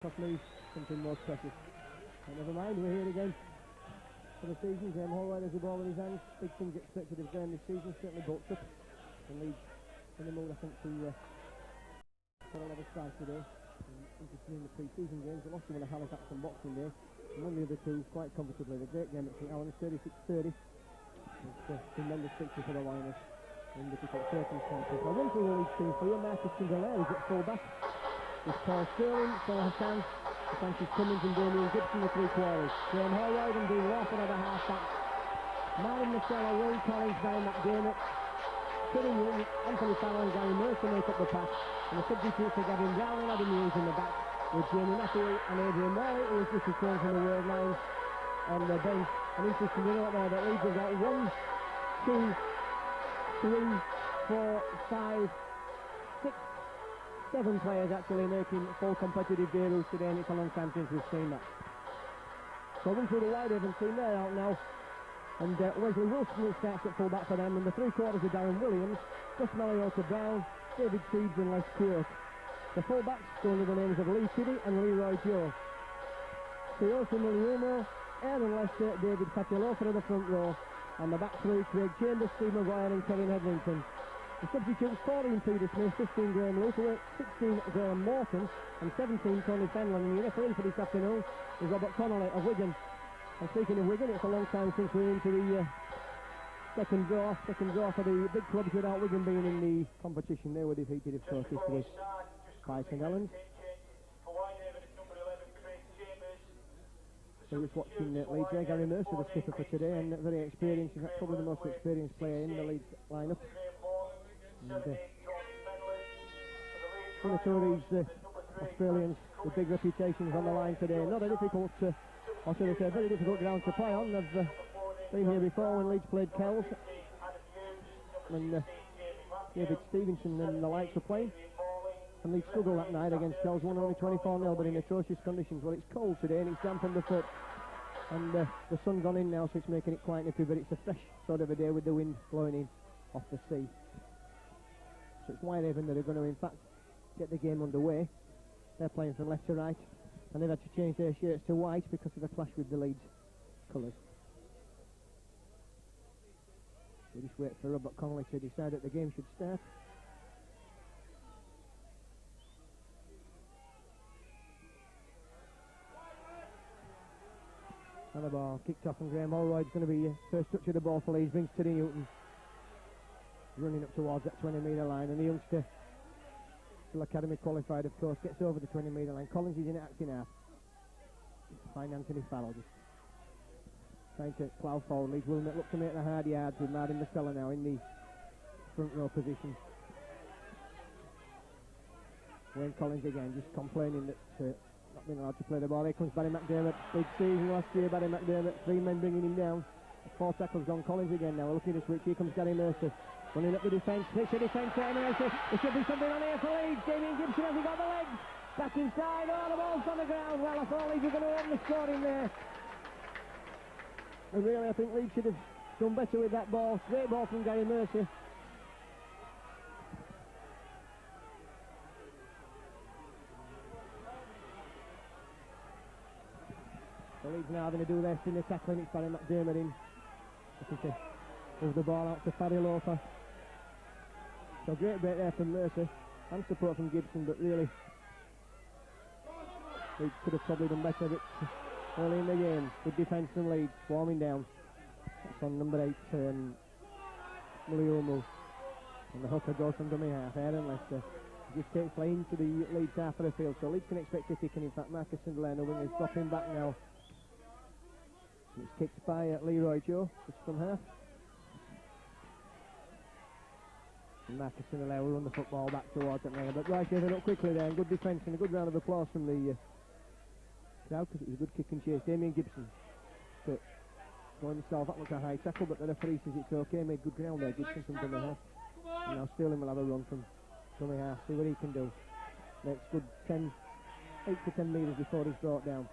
Cost me something more precious. But never mind, we're here again for the season. Graham Holloway has the ball in his hands. Big things expected of Graham this season, certainly bulked up. And Leeds in the mood, I think, to put a lot of strides today. Interesting in the pre-season games. They lost to one of Halifax on Boxing Day. And won the other two quite comfortably. The great game at St Albans, 36-30. It's a tremendous victory for the Rhinos in difficult circumstances. I'll run through the Leeds team for you. Marcus Cumbria is at full-back. With Paul Sterling, Saul Hassan, Francis Cummins and Damien Gibson, the three quarters. Graham Holloway and Dean Lawson are the half-back. Martin Marcella, Wayne Collins, Gary McDermott, Kevin Young, Anthony Fallon and Gary Mercer make up the pack. And the substitutes are Gavin Brown and Adam Hughes in the back, with Jamie Matthew and Adrian Morley, who has just returned from the World Nine on the bench. And interesting to note there that Leeds have got 1, 2, 3, 4, 5, 6, 7 players actually making full competitive debuts today, and it's a long time since we've seen that. So run through the Whitehaven team, they're out now. And Wesley Wilson starts at full-back for them, and the three quarters are Darren Williams, Gus Mariota Brown, David Seeds and Les Quirk. The full-backs go under the names of Lee Tiddy and Leroy Joe. Teoso Miliumo, Aaron Lester, David Patilofa in the front row, and the back three, Craig Chambers, Steve Maguire and Kevin Hetherington. The substitutes 14 Peter Smith, 15 Graham Luther, 16 Graham Morton and 17 Tony Fenlon. And the referee for this afternoon is Robert Connolly of Wigan. And speaking of Wigan, it's a long time since we're into the second draw for the big clubs without Wigan being in the competition. They were defeated, of course, yesterday by St Helens. So just watching Leeds there, Gary Mercer, the skipper for today, and very experienced, in fact, probably the most experienced player in the Leeds lineup. And one or two of these Australians with big reputations on the line today. Not a difficult, or should I say, a very difficult ground to play on. They've been here before when Leeds played Kells, when David Stevenson and the likes were playing. And Leeds struggled that night against Kells, won only 24-0, but in atrocious conditions. Well, it's cold today and it's damp underfoot. And the sun's gone in now, so it's making it quite nippy, but it's a fresh sort of a day with the wind blowing in off the sea. So it's Whitehaven that are going to, in fact, get the game underway. They're playing from left to right, and they've had to change their shirts to white because of the clash with the Leeds colours. We just wait for Robert Connolly to decide that the game should start. And the ball kicked off, and Graham Holloway is going to be first touch of the ball for Leeds. Brings Teddy Newton running up towards that 20-metre line, and the youngster, still academy qualified of course, gets over the 20-metre line. Collins is in it, acting half. Find Anthony Farrell just trying to plough forward. Leeds will look to make the hard yards with Martin Marcella now in the front row position. Wayne Collins again just complaining that not being allowed to play the ball. Here comes Barry McDermott. Big season last year, Barry McDermott. 3 men bringing him down. 4 tackles on Collins again now. We're looking to switch. Here comes Gary Mercer. Running up the defence. Hits the defence. There should be something on here for Leeds. Damien Gibson, has he got the legs? Back inside. Oh, the ball's on the ground. Well, I thought Leeds were going to open the scoring there. And really, I think Leeds should have done better with that ball. Great ball from Gary Mercer. The Leeds now having to do their thinner tackling. It's Barry McDermott in. Looking to move the ball out to Paddy Loafer. So great break there from Mercer. And support from Gibson, but really Leeds could have probably done better early in the game. Good defence from Leeds, swarming down. That's on number 8, Muliomo. And the hooker goes from dummy half, Aaron Lester. He just takes play into the Leeds half of the field, so Leeds can expect a kick, and in fact Marcus Sunderland, the wing, is dropping back now. It's kicked by Leroy Joe, just from half. And Marcus Sunderland will run the football back towards it now, but Whitehaven up quickly there, and good defence and a good round of applause from the crowd, because it was a good kick and chase. Damien Gibson going himself, that looks a high tackle, but the referee says it's okay, made good ground there. Gibson from dummy half. And now Sterling will have a run from dummy half, see what he can do. Next good 8 to 10 metres before he's brought down.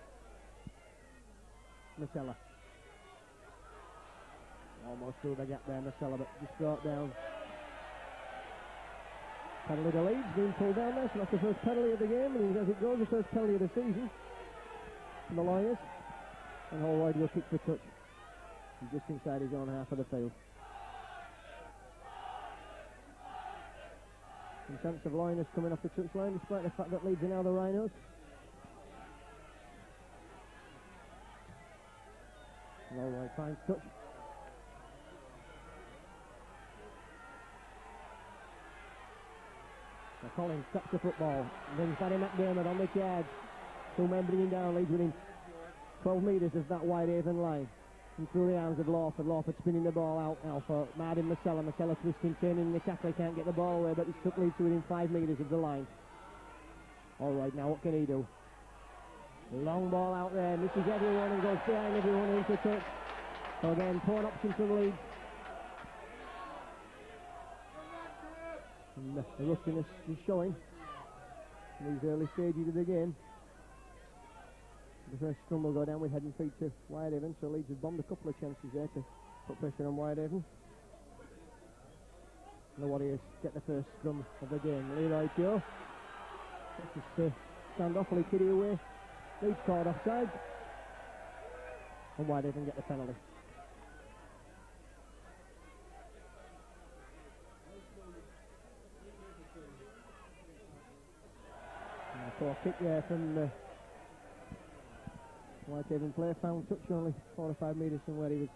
Marcella. Almost through the gap there, Marcella, but just brought down Penalty to Leeds, being pulled down there, so that's the first penalty of the game, and as it goes, the first penalty of the season for the Lions. And Holroyd will kick for touch. He's just inside his own half of the field. Some chance of Lions coming off the touchline, despite the fact that Leeds are now the Rhinos. And Holroyd finds touch. Collins stops the football, brings Barry McDermott on the charge. Two men bringing down Leeds within 12 metres of that Whitehaven line. And through the arms of Lawford. Lawford spinning the ball out now for Martin Marcella. Marcella twisting, turning the tackle. He can't get the ball away, but he's took Leeds to within 5 metres of the line. All right, now what can he do? Long ball out there, misses everyone and goes behind everyone into touch. So again, poor option from Leeds. And the rustiness is showing in these early stages of the game. The first scrum will go down with head and feet to Whitehaven, so Leeds have bombed a couple of chances there to put pressure on Whitehaven. And the Warriors get the first scrum of the game. Leroy Joe just stand off, Kitty away. Leeds called offside, and Whitehaven get the penalty. Poor kick there from Whitehaven player, found touch only 4 or 5 metres from where he was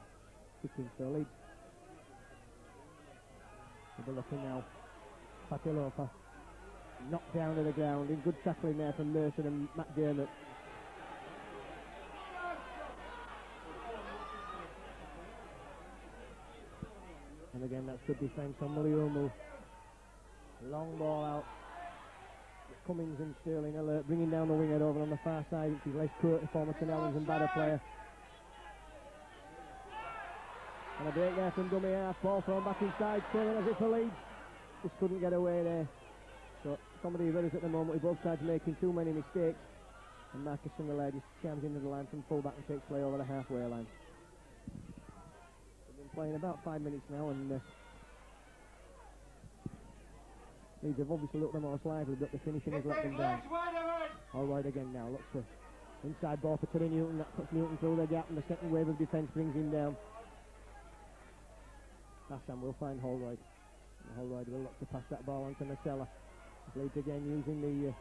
kicking, so Leeds will be looking now. Patilofa knocked down to the ground, in good tackling there from Mercer and McDermott. And again, that's good defence on Muliomu. Long ball out. Cummings and Sterling alert, bringing down the winger over on the far side, which is less Curtis, former St Helens and Badder player. And a break there from dummy half, ball thrown back inside, Sterling has it for Leeds. Just couldn't get away there. So comedy of errors at the moment, with both sides making too many mistakes. And Marcus Sunderland just jams into the line from full-back and takes play over the halfway line. They've been playing about 5 minutes now, and Leeds have obviously looked the most lively, but the finishing has let them down. All right again now, looks for inside ball for Terry Newton, that puts Newton through the gap, and the second wave of defence brings him down. Bassam will find Holroyd. Holroyd will look to pass that ball on to Marcella. Leeds again using the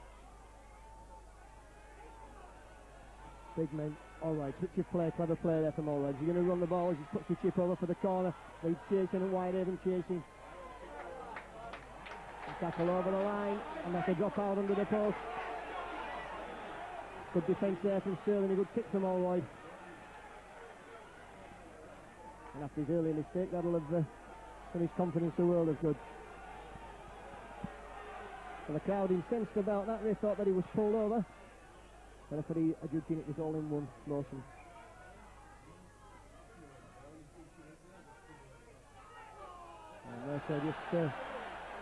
big men. Alright, switch of play, clever play there from Holroyd. He's going to run the ball, he just puts the chip over for the corner. Leeds chasing and Whitehaven chasing. Tackle over the line, and that's a drop out under the post. Good defence there from Sterling, a good kick from Holroyd. And after his early mistake, that'll have done his confidence the world of good. So the crowd incensed about that, they thought that he was pulled over. The referee adjudging it was all in one motion. And Mercer just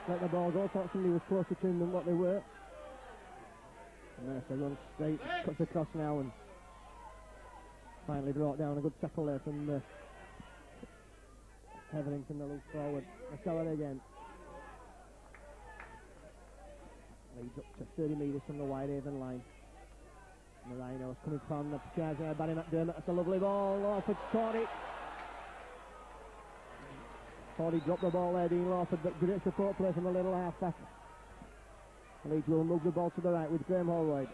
let the ball go, thought somebody was closer to him than what they were. And Mercer runs straight, cuts across now, and finally brought down a good tackle there from Hetherington, the loose forward. Marcella again. Leads up to 30 metres from the Whitehaven line. And the Rhinos coming from the charge there, Barry McDermott, that's a lovely ball, Lawford caught it. Thought he dropped the ball there, Dean Lawford, but great support play from the little half-back. Leeds will move the ball to the right with Graham Holroyd.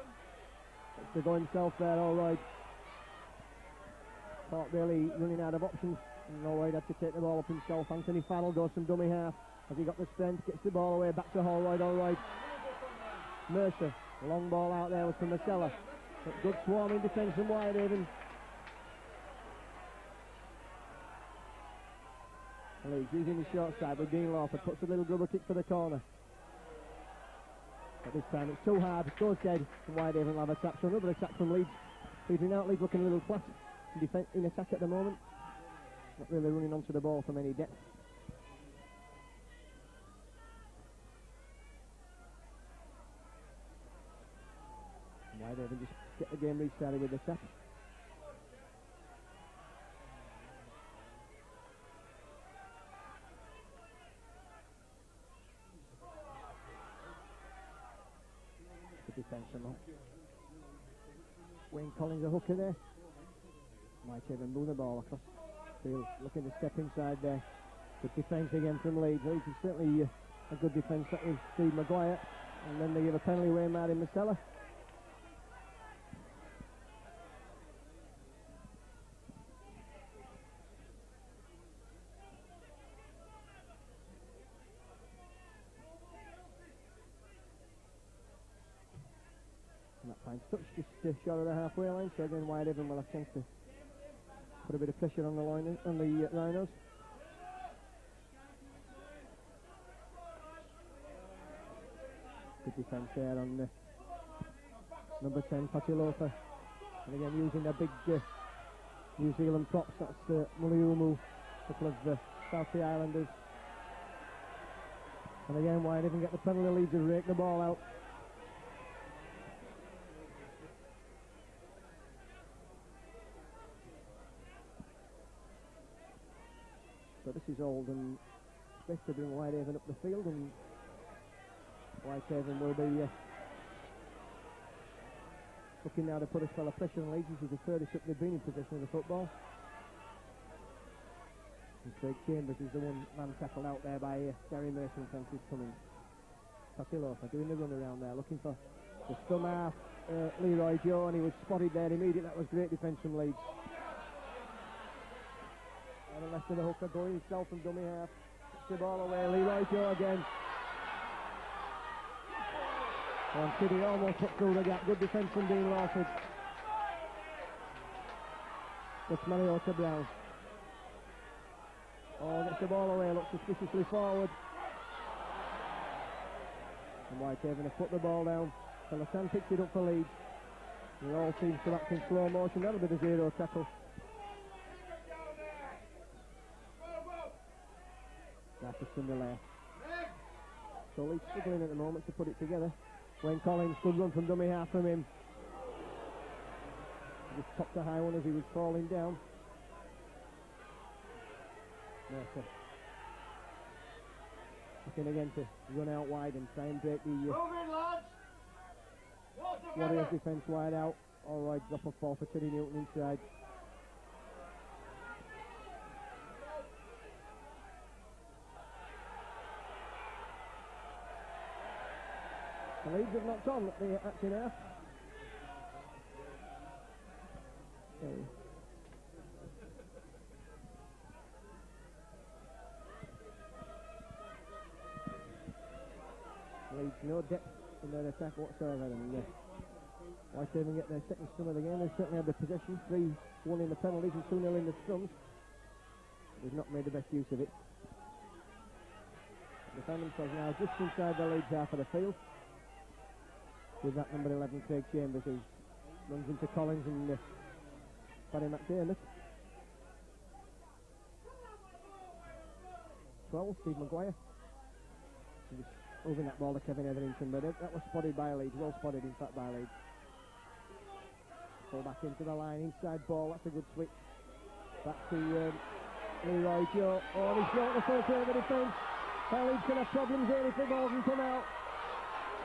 Looks to go himself there, Holroyd. Caught Bailey running out of options, and Holroyd had to take the ball up himself. Anthony Farrell goes from dummy half. Has he got the strength? Gets the ball away, back to Holroyd, Holroyd. Mercer, the long ball out there was from Marcella. But good swarming defence from Whitehaven. Leeds using the short side with Dean Lawford, puts a little grubber kick for the corner. But this time it's too hard, it goes dead, and Whitehaven will have a tap, so another attack from Leeds. Leading out, Leeds looking a little flat in attack at the moment. Not really running onto the ball from any depth. And Whitehaven just get the game restarted with the tap. Wayne Collins a hooker there. Whitehaven move the ball across field, looking to step inside there. Good defence again from Leeds. Leeds is certainly a good defence. That was Steve Maguire, and then they give a penalty away, Martin Marcella. And that finds touch just short of the halfway line, so again Whitehaven will have a chance to put a bit of pressure on the Rhinos. Good defence there on number 10, Patilofa. And again using their big New Zealand props, that's Muliumu, a couple of South Sea Islanders. And again Whitehaven get the penalty, Leeds to rake the ball out. So this is Oldham Smith to bring Whitehaven up the field, and Whitehaven will be looking now to put a spell of pressure on Leeds. This is the furthest up they've been in possession of the football. And Craig Chambers is the one man tackled out there by Gary Mercer and Francis Cummings. Patilofa doing the run around there, looking for the scrum half, Leroy Joe, and he was spotted there immediately. That was great defence from Leeds. And the left of the hooker going himself from dummy half. Puts the ball away, Leroy Joe again. And City almost put through the gap. Good defence from Dean Lawford. That's Mariota Brown. Oh, gets the ball away, looks suspiciously forward. And Whitehaven have put the ball down. Pelosan picks it up for Leeds. It all seems to act in slow motion. That'll be the zero tackle. After Sunderland. So Leeds struggling at the moment to put it together. Wayne Collins, good run from dummy half from him. He just topped a high one as he was falling down. Mercer looking again to run out wide and try and break the Warriors defence wide out. Alright, drop a ball for Teddy Newton inside. The Leeds have knocked on at the acting half. Leeds no depth in their attack whatsoever, and Whitehaven get their second scrum of the game. They certainly had the possession, 3-1 in the penalties and 2-0 in the scrums. They've not made the best use of it. They find themselves now just inside the Leeds half of the field, with that number 11 Craig Chambers, who runs into Collins and Barry McDermott. 12, Steve Maguire. Just moving that ball to Kevin Etherington, but that was spotted by Leeds, well spotted in fact by Leeds. Pull back into the line, inside ball, that's a good switch. Back to Leroy Joe. Oh, he's got the full play of the defence. Leeds can have problems here if the ball can come out.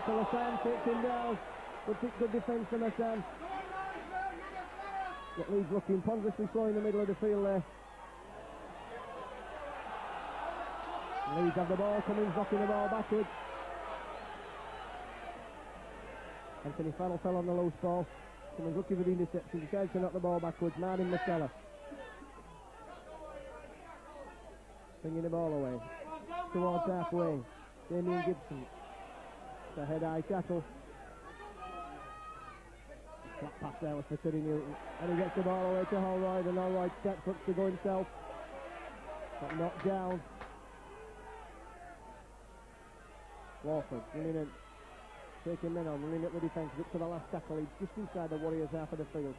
So Hassan takes him down. Good defence from Hassan. Got Leeds looking ponderously slow in the middle of the field there. Leeds have the ball, Cummings knocking the ball backwards. Anthony Farrell fell on the loose ball. Cummings looking for the interception, decides to knock the ball backwards. Martin Marcella swinging the ball away towards halfway. Damien Gibson. It's a head-high tackle. Flat pass there was for Teddy Newton. And he gets the ball away to Holroyd, and Holroyd steps up to go himself. Got knocked down. Lawford running in, taking men on, running up the defence, up to the last tackle. He's just inside the Warriors half of the field.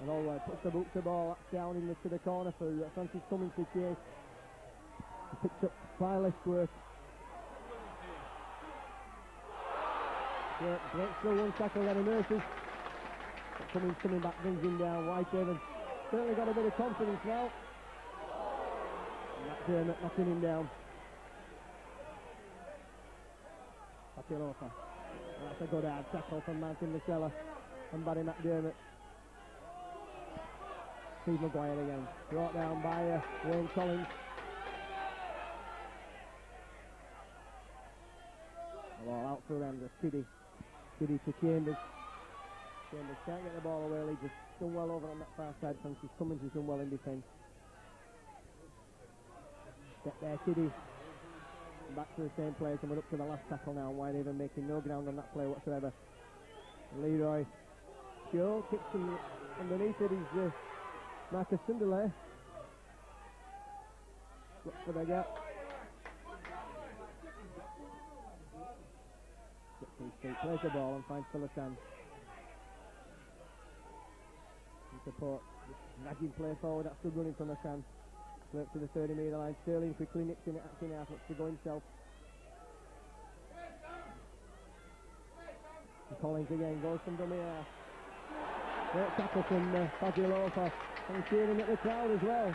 And Holroyd puts the boot to ball, that's down to the corner for Francis Cummings to chase. He picks up by Listworth. Breaks through one tackle, then emerges. Cummings coming back, brings him down. Whitehaven certainly got a bit of confidence now. And McDermott knocking him down. Patilofa. That's a good hard tackle from Martin Marcella and Barry McDermott. Steve Maguire again. Brought down by Wayne Collins. The ball out through them, just Kiddy to Chambers. Chambers can't get the ball away. Leeds has done well over on that far side. Francis Cummins has done well in defence. Step there, Kiddy. Back to the same place, and we're up to the last tackle now. Whitehaven making no ground on that play whatsoever. Leroy Joe kicks him underneath it. He's Marcus Sunderley. Looks for the gap. Gets his feet, plays the ball and finds Philisan. Support, nagging play forward, that's good running from Hassan. Play up to the 30-metre line. Sterling quickly nicks in it, acting half, looks to go himself. And Collins again goes from dummy half. Great tackle from Fagilofa, and cheering at the crowd as well.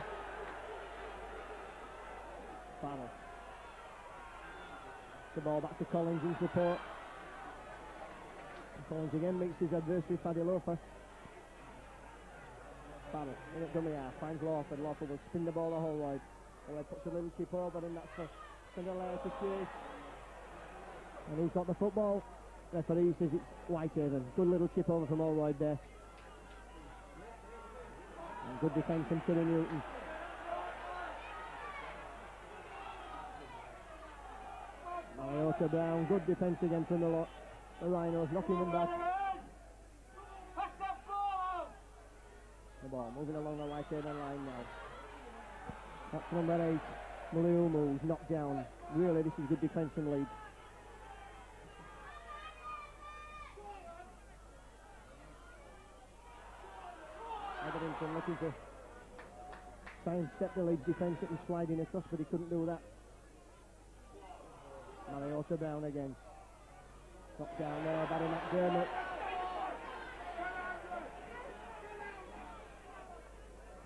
Farrell. The ball back to Collins in support. And Collins again meets his adversary Fagilofa. Farrell in at dummy half, finds Lawford. Lawford will spin the ball the whole wide. Well, puts a little chip over, and that's for Sunderland to chase. And who's got the football? Referee says it's Whitehaven. Good little chip over from Allroyd there. And good defence from Terry Newton. Mariota Brown, good defence again from the Rhinos, knocking them back. The ball moving along the Whitehaven line now. That's number 8, Maliumu, who's knocked down. Really, this is good defence from Leeds. Etherington looking to try and step the Leeds defence up and sliding across, but he couldn't do that. Mariota Brown again. Knocked down there, Barry McDermott.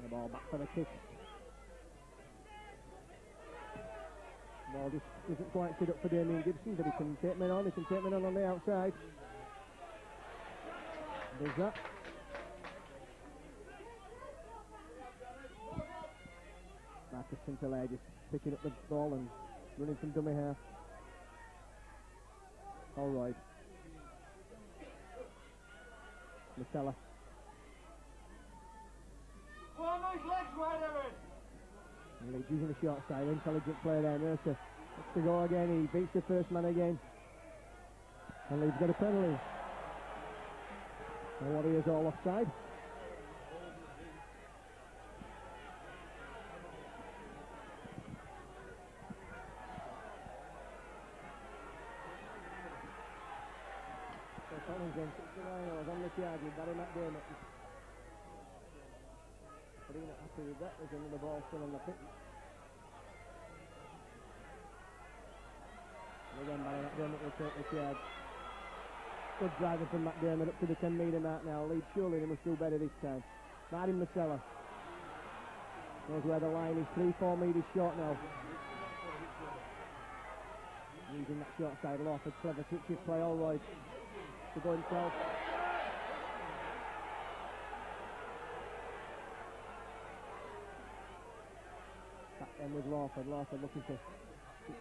The ball back for the kick. The ball just isn't quite set up for Damien Gibson, but he can take men on. He can take men on the outside. Does that. Marcus Sinclair just picking up the ball and running from dummy half. All right. Marcella. Leeds using the short side, intelligent play there. Mercer looks to go again, he beats the first man again. And Leeds got a penalty. The Warriors all offside. So Collins then 69 on the charge with Barry McDermott. But he's not happy with that. There's another ball still on the pitch. And again, Barry McDermott will take the charge. Good driving from McDermott up to the 10-metre mark now. Leeds surely they must do better this time. Martin Marcella knows where the line is. 3-4 metres short now. Using that short side. Lawford, clever switches play. All right. To go himself. Back then with Lawford. Lawford looking to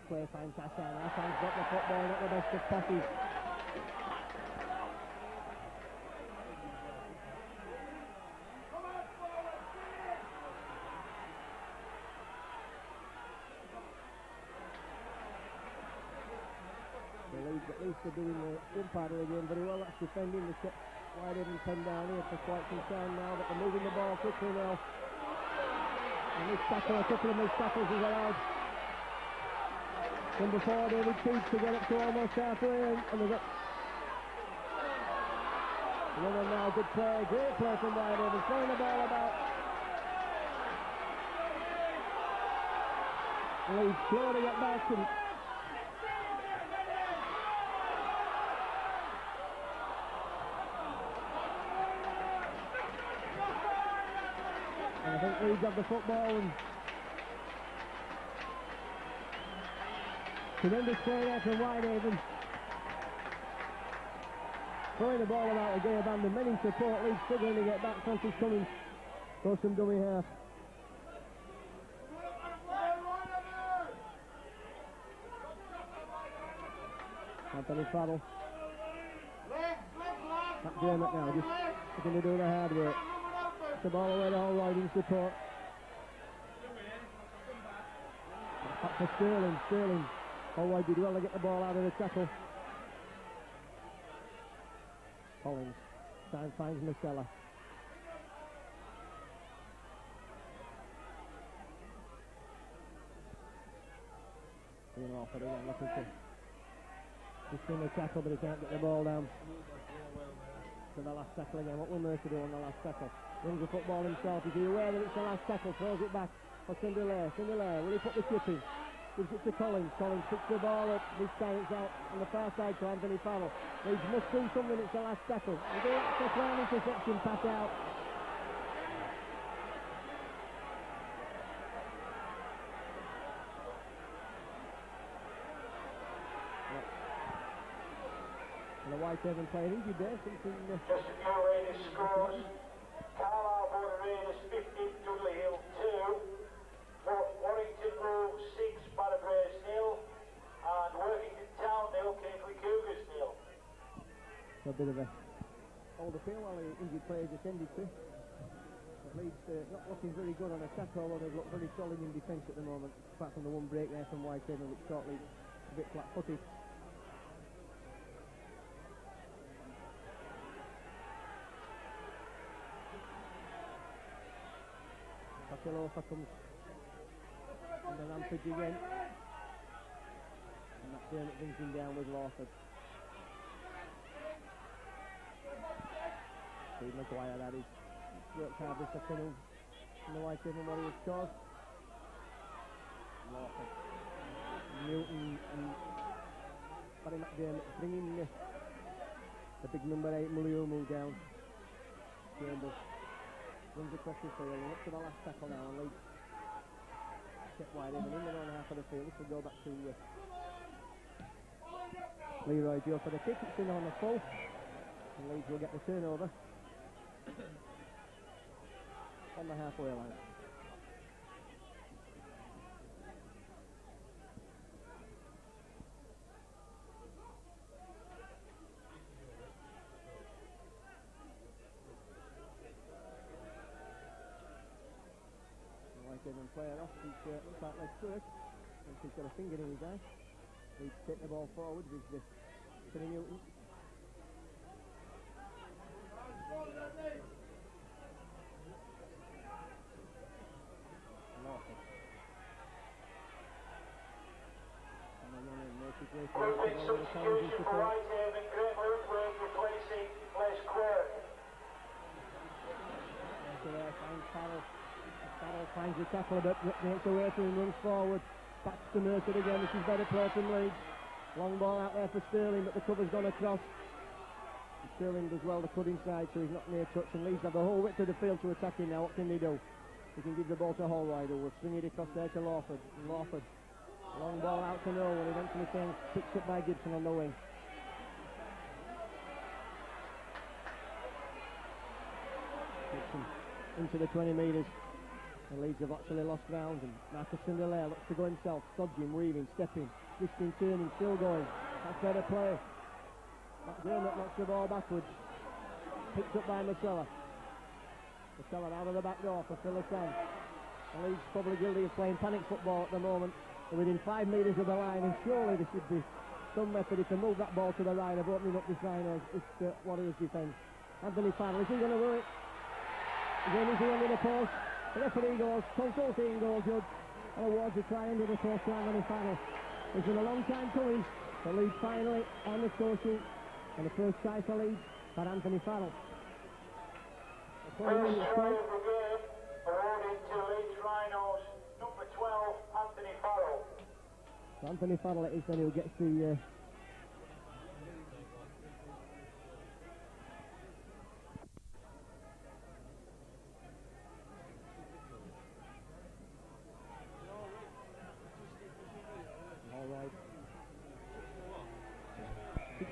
play, finds Hassan. Hassan's got the football, not the best of passes. The Leeds at least are doing the part of the game very well. That's defending. They kept Whitehaven pen down here for quite some time now, but they're moving the ball quickly now. And this tackle, a couple of missed tackles is allowed. Number 4, David Teague, to get up to almost halfway, and they've got another now. Good play, great play from Whitehaven, throwing the ball about. Leeds slow to get back, and I think Leeds have the football. And tremendous play there from Whitehaven. Throwing the ball about again, abandoned. Men in support, Leeds struggling to get back. Francis Cummins Goes some dummy half. Anthony Farrell. McDermott now, just looking to do the hard work. The ball away, the whole riding support. Back for Sterling. Sterling. Holroyd did well to get the ball out of the tackle. Collins. Time finds Marcella. Ian Lawford again, looking to just in the tackle, but he can't get the ball down. To the last tackle again. What will Mercer do on the last tackle? Wins the football himself. Is he aware that it's the last tackle? Throws it back for Cinderlair. Cinderlair, will he put the chip in? Gives it to Collins. Collins picks the ball up. This time it's out on the far side to Anthony Farrell. Leeds must do something. It's the last tackle. He do it. First round interception, pass out. And the Whitehaven player injured there. Something. Just a few Raiders scores. Carlisle Border Raiders 15, Dudley Hill 2. Warrington Grove 6, Badabrace 0. And Worthington Town 0, Keighley Cougars 0. A bit of a older feel while the injured players attended to. Leeds not looking very good on attack, although they've looked very solid in defence at the moment, apart from the one break there from Whitehaven, which caught Leeds a bit flat-footed. Pakilofa comes under Rampage again, and McDermott brings him down with Lawford. Steve Maguire, that is, worked hard this afternoon in the Whitehaven Warriors cause. Lawford, Newton and Barry McDermott bringing the big number 8 Muliumu down. Chambers runs across the field and up to the last tackle now, and Leeds kept wide in their own half of the field. This will go back to Leroy Joe for the kick. It's in on the full, and Leeds will get the turnover on the halfway line. And player off, he's quite left first, and he's got a finger in his eye. He's taking the ball forward with the Kenny Newton. Lawford. And then Murphy's way for substitution for Whitehaven, Graham Ludwig replacing Les Quirk. So there finds Farrell. Farrell finds the tackle, but makes a way through and runs forward. Back to Mercer again. This is better play from Leeds. Long ball out there for Sterling, but the cover's gone across. And Sterling does well to cut inside, so he's not near touch. And Leeds have the whole width of the field to attack him now. What can they do? They can give the ball to Holroyd, who will swing it across there to Lawford. Lawford, long ball out to no one. Eventually picked up by Gibson on the wing. Gibson into the 20 metres. And Leeds have actually lost ground, and Marcus Cinderlair looks to go himself, dodging, weaving, stepping, twisting, turning, still going. That's better play. McDermott knocks the ball backwards. Picked up by Marcella. Marcella out of the back door for Phillips. And Leeds probably guilty of playing panic football at the moment. They're within 5 metres of the line, and surely there should be some method to move that ball to the right of opening up this Rhinos, this Warriors defence. Anthony Farrell, is he going to do it? Again, is he under the post? The referee goes, consulting goal judge, and awards a try under the post to Anthony Farrell. It's been a long time coming, but Leeds finally on the score sheet, and the first try for Leeds by Anthony Farrell. First try of the game, awarded to Leeds Rhinos, number 12, Anthony Farrell. So Anthony Farrell it is then who gets the...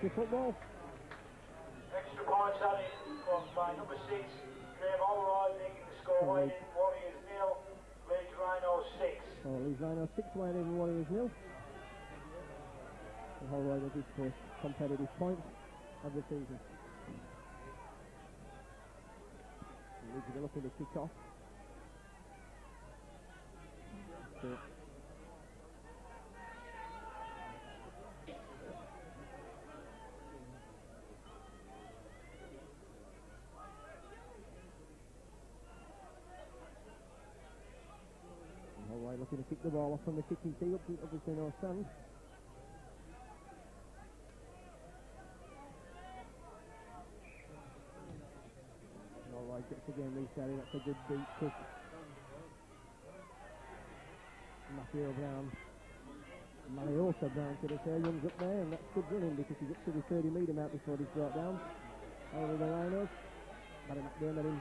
The football. Extra points added by number 6, Graham Holroyd, making the score Whitehaven Warriors 0, Leeds Rhinos 6. So Leeds Rhinos 6, Whitehaven Warriors 0. And Holroyd will his first competitive point of the season. Leeds are looking to kick off. So Holroyd looking to kick the ball off from the kicking tee, obviously no stand. Holroyd gets again restarted, that's a good deep kick. Matthew Brown, Maliosa Brown to the tail, runs up there, and that's good running because he's up to the 30 metre mark before he's brought down. Over the Rhinos, Barry McDermott in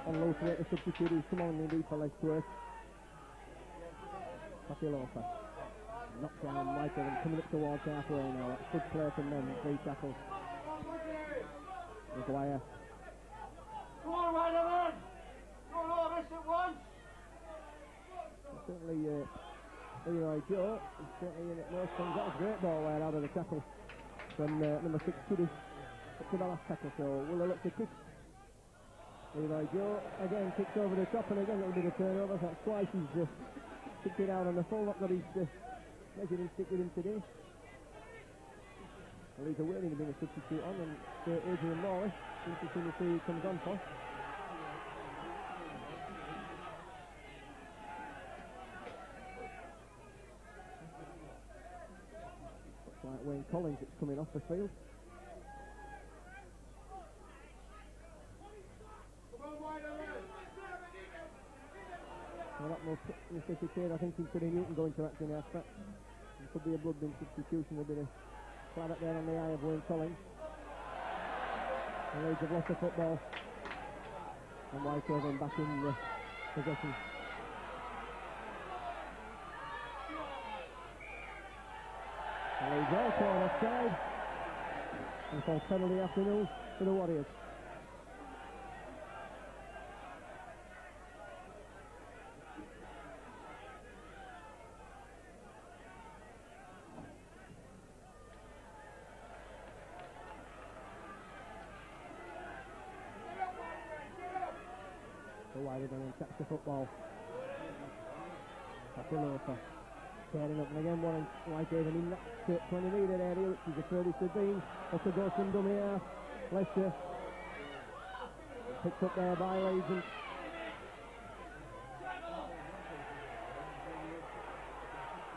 on low to the substitute, he's come on indeed for less work. Papilova, knocked down Whitehaven, coming up towards halfway now, that's good play from them, 3 tackles. Maguire. Come on, Whitehaven! Don't all this at once! Certainly, Leroy Joe is certainly in it most things. That was a great ball there out of the tackle from number 6 Kiddy up to the last tackle. So will they look to kick? Leroy Joe again kicks over the top, and again it'll be the turnover. That's twice he's kicked it out on the full. Not that he's measuring stick with him today. Well, he's waiting to bring a substitute on, and Adrian Morley seems to see who he comes on for. Like Wayne Collins, it's coming off the field. Well, that most necessitated, I think, Cody Newton going to action after that. It could be a blood-bin substitution, a bit of claret there on the eye of Wayne Collins. The Leeds have lost the football, and Whitehaven back in possession. Leeds also on offside, and for penalty afternoon for the Warriors. So Whitehaven and catch the football. Papilova. Tearing up, and again Whitehaven in that 20 metre area, which is the furthest they've been. Also goes from dummy half. Leicester picked up there by Leeds, and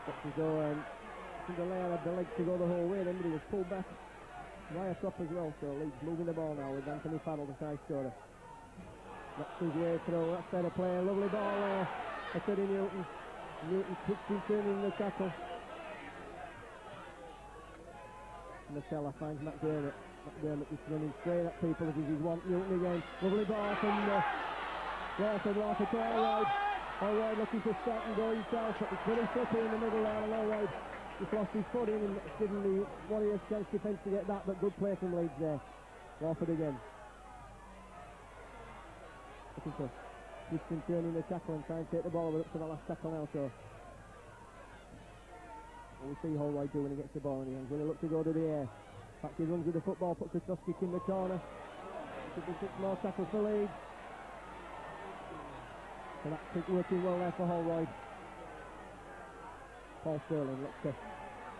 got to go and the layer of the legs to go the whole way, then but he was pulled back via top as well. So Leeds moving the ball now with Anthony Farrell, the side scorer. That's his way through, that's better play, lovely ball there for Teddy Newton. Newton puts him turning the tackle. Nutella finds McDermott. McDermott just running straight at people as he's want. Newton again. Lovely ball from Walker to Holroyd. Holroyd looking to start and go himself, but it's very slippery in the middle there, and Holroyd just lost his footing and it's given the Warriors chance defence to get that, but good play from Leeds there. Warford again. Looking for Houston turning the tackle and trying to take the ball over up to the last tackle now, so we'll see Holroyd do when he gets the ball in his hands. Will he look to go to the air? Back he runs with the football, puts a cross kick in the corner. Should be 6 more tackles for Leeds. So that's working well there for Holroyd. Paul Sterling looks to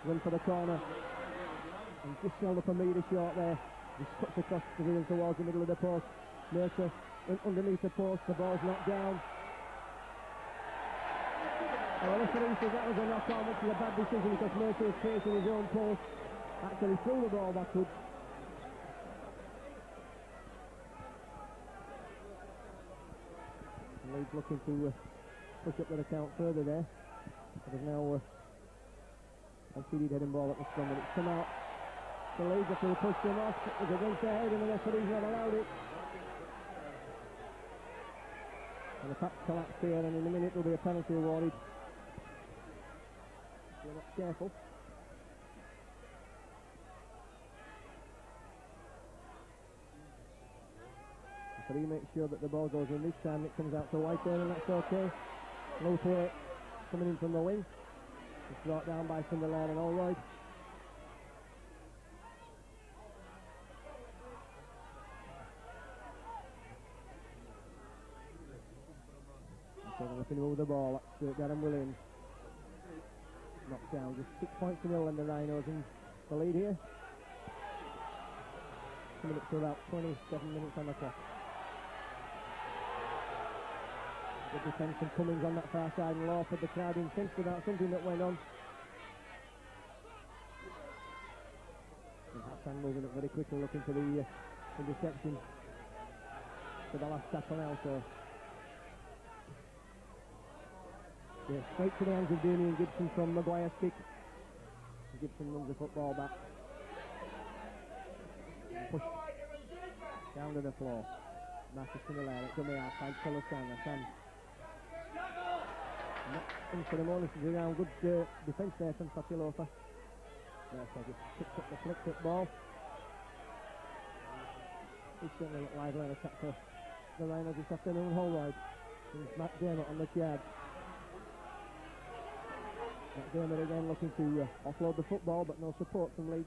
run for the corner and just held up a metre short there. Just cuts across towards the middle of the post. Mercer underneath the post, the ball's knocked down. Well, referee says that was a knock-on, which is a bad decision because Mercer was facing his own post. Actually threw the ball backwards. And Leeds looking to push up the account further there. But there's now conceded heading ball at the scrum, and it's come out. The Leeds after they pushed him off, it was against their head and the referee's not allowed it. And the pack collapsed here, and in a minute there'll be a penalty awarded. If you're not careful. But he makes sure that the ball goes in. This time it comes out to Whitehaven, and that's okay. Low play coming in from the wing. It's brought down by Sunderland and Allroyd. So they're looking to move the ball. That's Darren Williams. Knocked down. Just 6-0 and the Rhinos in the lead here. Coming up to about 27 minutes on the clock. The defence from Cummings on that far side, and Lawford, the crowd incensed about something that went on. And Hassan moving up very quickly, looking for the interception for the last tackle now. So yeah, straight to the hands of Damien Gibson from Maguire's kick. Gibson runs the football back. Push down to the floor. Marcus in the lane, it's on the outside, Hassan. In for the moment, is around. Good defence there from Fatilofa. There, so just picked up the flicked ball. He's certainly looked lively on attack for the Rhinos this afternoon. Holroyd. And Matt Dermott on the charge. Matt Dermott again looking to offload the football, but no support from Leeds.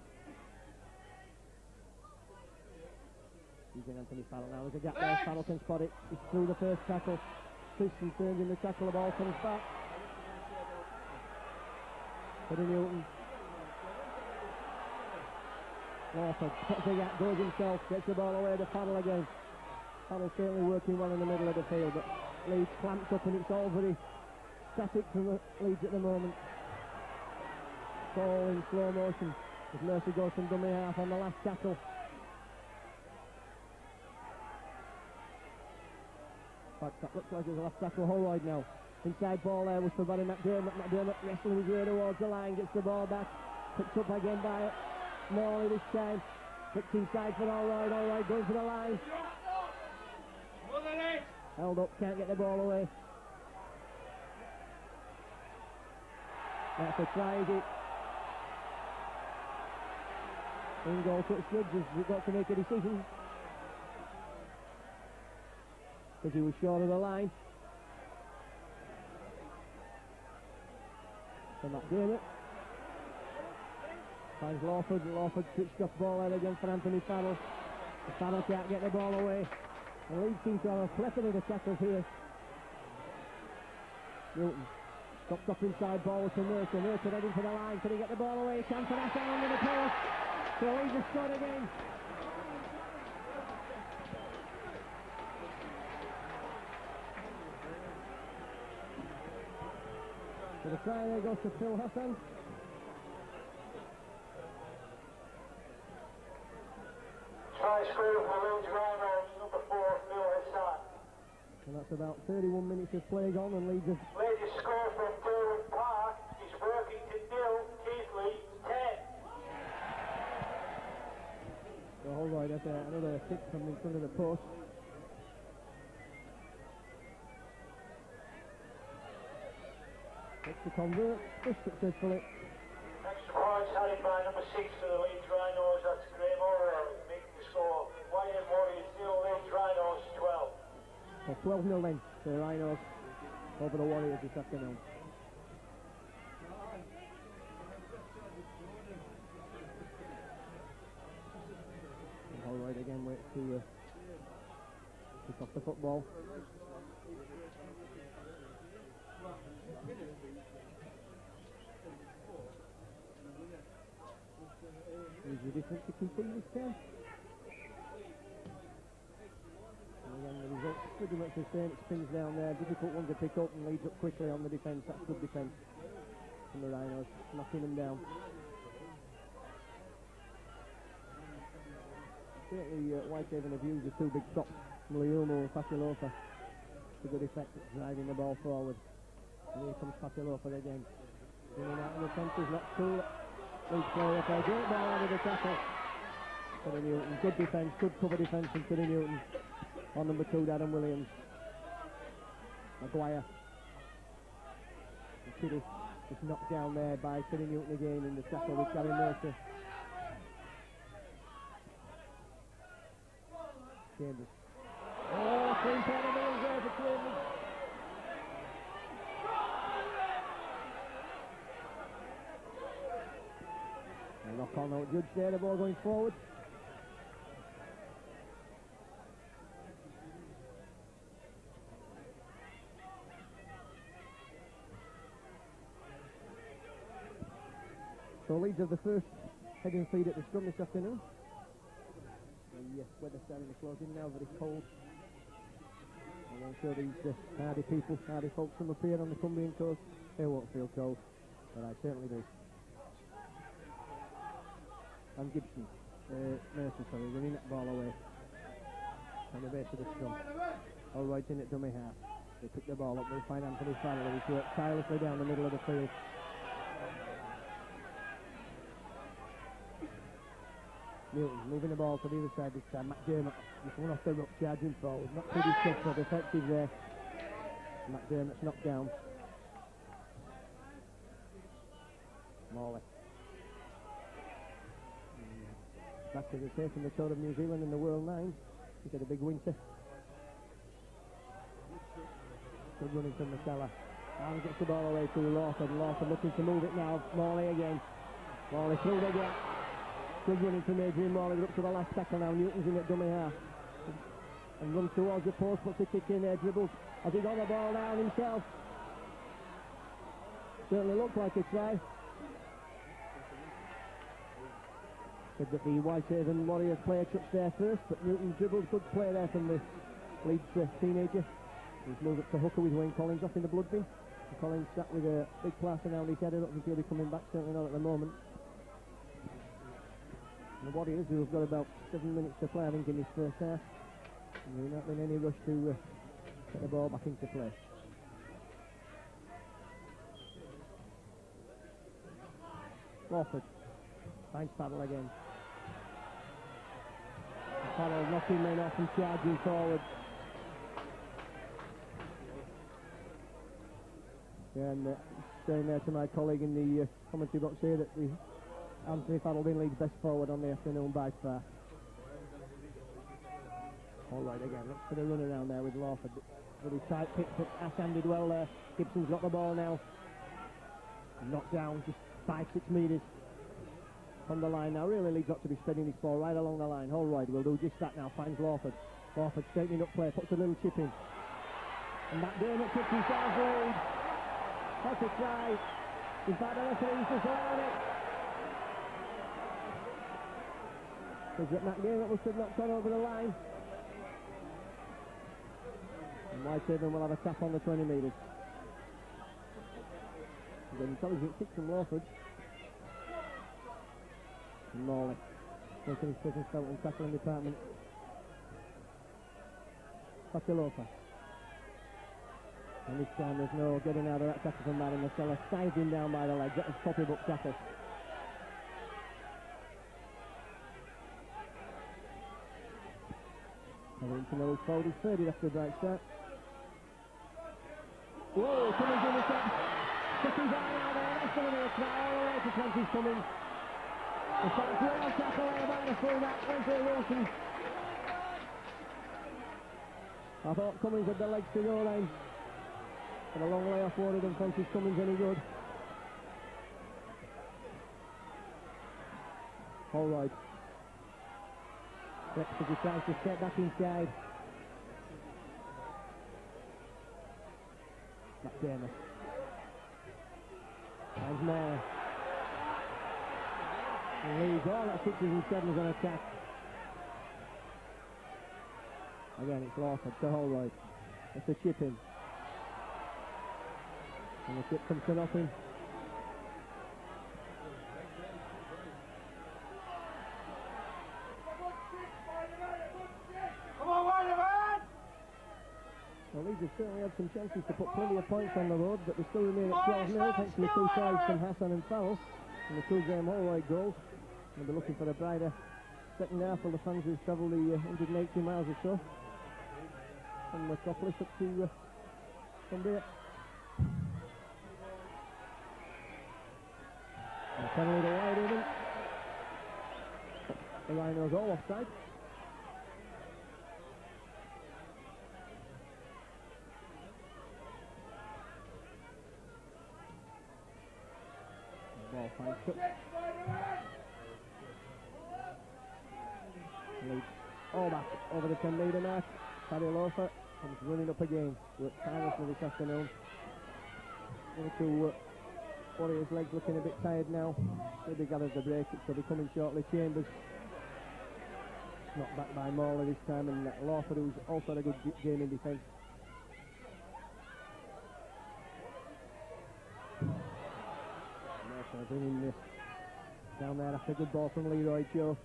Using Anthony Farrell now. There's a gap there. Farrell can spot it. He's through the first tackle. Christian turns in the tackle. The ball comes back. Eddie Newton. Lawford puts the gap, goes himself, gets the ball away to Farrell again. Farrell certainly working well in the middle of the field, but Leeds clamps up and it's all very static from the Leeds at the moment. Ball in slow motion as Mercy goes from dummy half on the last tackle. That looks like it's the last tackle. Holroyd now. Inside ball there was for Barry McDermott. McDermott wrestling his way towards the line, gets the ball back. Picked up again by Morley this time. Flicked inside for Holroyd. Holroyd going for the line. Held up, can't get the ball away. That's tries it. In goal touch Judge has got to make a decision. Because he was short of the line. And McDermott finds Lawford. Lawford switched off ball there again for Anthony Farrell. Farrell can't get the ball away. The Leeds seem to have a plethora of tackles here. Newton stopped up inside ball to Mercer. Mercer heading for the line. Can he get the ball away? Chance for Hassan under the post. So Leeds have scored again. So the try there goes to Phil Hassan. Try score for Leeds Rhinos, number 4, Phil Hassan. And that's about 31 minutes of play gone, and Leeds have... Latest score from Derwent Park is working to nil, Keithley 10. So Holroyd has another kick from in front of the post. Looks to convert, just successfully. Extra points added by number 6 to the Leeds Rhinos, that's Graham Orwell, making the score. Whitehaven Warriors 0, Leeds Rhinos 12. So 12-0 then to the Rhinos over the Warriors this afternoon. And Holroyd again waits to pick off the football. Is the difference to continue this time? And again, the result's pretty much the same. It spins down there. Difficult one to pick up and leads up quickly on the defence. That's good defence from the Rhinos, knocking them down. Certainly, Whitehaven have used the two big stops, Mliumo and Fatilofa, to good effect at driving the ball forward. And here comes Fatilofa again. In and out of the trenches, not cool. Leeds player up there, great ball out of the tackle. Kenny Newton, good defence, good cover defence from Kenny Newton. On number 2, Darren Williams. Maguire. And Kiddy is knocked down there by Kenny Newton again in the tackle with Gary Mercer. Chambers. pair of wheels there between them. A knock on out judge there, the ball going forward. So Leeds have the first heading feed at the scrum this afternoon. The weather starting to close in now, very cold. And I'm sure these hardy people, hardy folks from up here on the Cumbrian coast, they won't feel cold, but I certainly do. And Gibson, Mercer, sorry, running that ball away on the base of the scrum. All right in at dummy half. They pick the ball up, they'll find Anthony Farrell, who's worked tirelessly down the middle of the field. Newton moving the ball to the other side this time. McDermott just one off the ruck, charging forward. Not pretty tough, but effective there. McDermott's knocked down. Morley. Back to the tape from the tour of New Zealand in the World Nine. He's had a big winter. Good running from McKellar. Allen gets the ball away to Lawford. Lawford looking to move it now. Morley again. Morley through the gap. Good running from Adrian Morley, up to the last tackle now. Newton's in at dummy half. And runs towards the post, puts the kick in there, dribbles. Has he got the ball down himself? Certainly looked like a try. Said that the Whitehaven Warriors player touched there first, but Newton dribbled. Good play there from the Leeds teenager. He's moved up to hooker with Wayne Collins off in the blood bin. And Collins sat with a big plaster around his head. I don't think he'll be coming back, certainly not at the moment. And the Warriors, who have got about 7 minutes to play, I think, in this first half. And there's not been any rush to get the ball back into play. Lawford finds Paddle again. Paddle knocking men off and charging forward. Yeah, and saying there to my colleague in the commentary box here that the Anthony Farrell been Leeds best forward on the afternoon by far. All right again, looks for the run around there with Lawford. Really tight pick, but ass-handed well there. Gibson's got the ball now. Knocked down, just 5-6 metres from the line now. Really, Leeds got to be spreading his ball right along the line. Holroyd will do just that now, finds Lawford. Lawford straightening up play, puts a little chip in. And McDermott took himself lead. That's a try. In fact, the referee's just allowed it. Because McDermott must have not gone over the line. And Whitehaven will have a tap on the 20 metres. An intelligent kick from Lawford. And Morley making his presence felt in tackling department. Patilofa. And this time there's no getting out of that tackle from Martin Marcella. Sized him down by the leg. That was copybook tackle. Into the loose fold. He's third after a bright start. Whoa, Cummins in the top. Took his eye out there. That's going to be a try all the way to Francis Cummins. In fact, well tackle there by the fullback, Wesley Wilson. I thought Cummins had the legs to go then. But a long layoff won't have Francis Cummins any good. All right. As he tries to step back inside. McDermott. Finds Mayer. And Leeds all at 6s and 7s on attack. Again, it's Lawford to Holroyd. It's a chip in. And the chip comes to nothing. Well, Leeds have certainly had some chances to put plenty of points on the road, but they still remain at 12-0 thanks to the two tries from Hassan and Farrell and the two-game Holroyd goals. They'll be looking for a brighter second half for the fans who've travelled the 180 miles or so from Metropolis up to Cumbria. And penalty to Whitehaven. The Rhinos all offside. Ball finds Cook. Leeds all back over the 10 metre mark. Paddy Loafer comes running up again. Worked tirelessly this afternoon. One or two Warriors' legs looking a bit tired now. Maybe gathers the break. It should be coming shortly. Chambers knocked back by Morley this time, and Lawford, who's also had a good game in defence. Mercer bringing this down there after a good ball from Leroy Joe.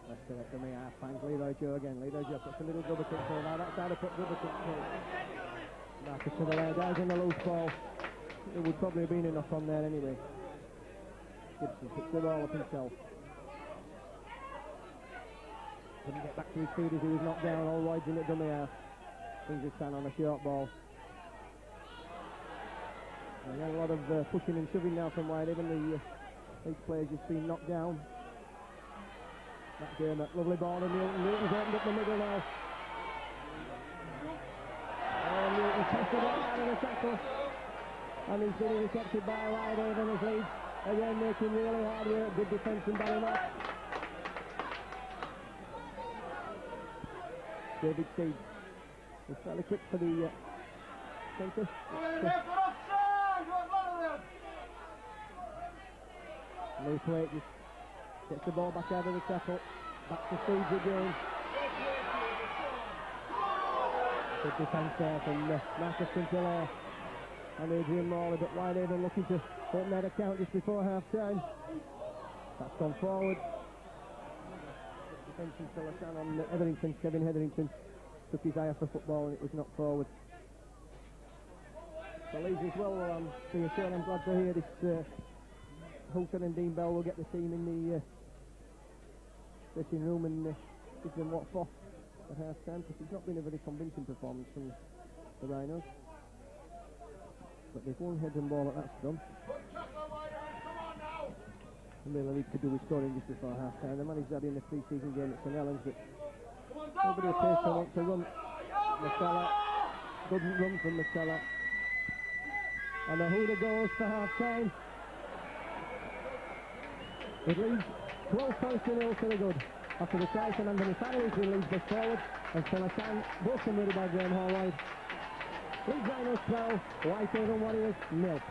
Lester at the half, finds Leroy Joe again. Leroy Joe puts a little double kick for now. That side of put double kick for Marcus to the leg, dies on the loose ball. It would probably have been enough on there anyway. Gibson picks the ball up himself. Couldn't get back to his feet as he was knocked down. All wides in at dummy half. Brings his stand on a short ball. And a lot of pushing and shoving now from Whitehaven. These players just been knocked down. McDermott, lovely ball, and Newton's opened up the middle now. Oh, Newton tested it out of the tackle. And he's been intercepted by Whitehaven as Leeds again making really hard work. Good defence from Ballymock. David Steed is fairly quick for the centre. Lee Plate just gets the ball back out of the tackle. Back to Steeds again. Good defence there from Marcus Sinclair and Adrian Morley, but Whitehaven looking to open that account just before half time. That's gone forward. Defence from Silasan on Hetherington. Kevin Hetherington took his eye off the football and it was knocked forward. So Leeds as well, I'm reassured. I'm glad to hear this. Hulton and Dean Bell will get the team in the dressing room and give them what for at half time, because it's not been a very convincing performance from the Rhinos. But they've won head and ball at that done. And really need to do with scoring just before half time. The man he's had in the pre-season game at St Helens, but nobody appears to want to run. Matella, good run from Matella. And the Hooter goes for half time. It leads 12 points to 0 to the good. After the try from Anthony Farrell, he leads this forward, and Silasan, both converted by Graham Hallwide. Leeds Rhinos 12, Whitehaven Warriors 0.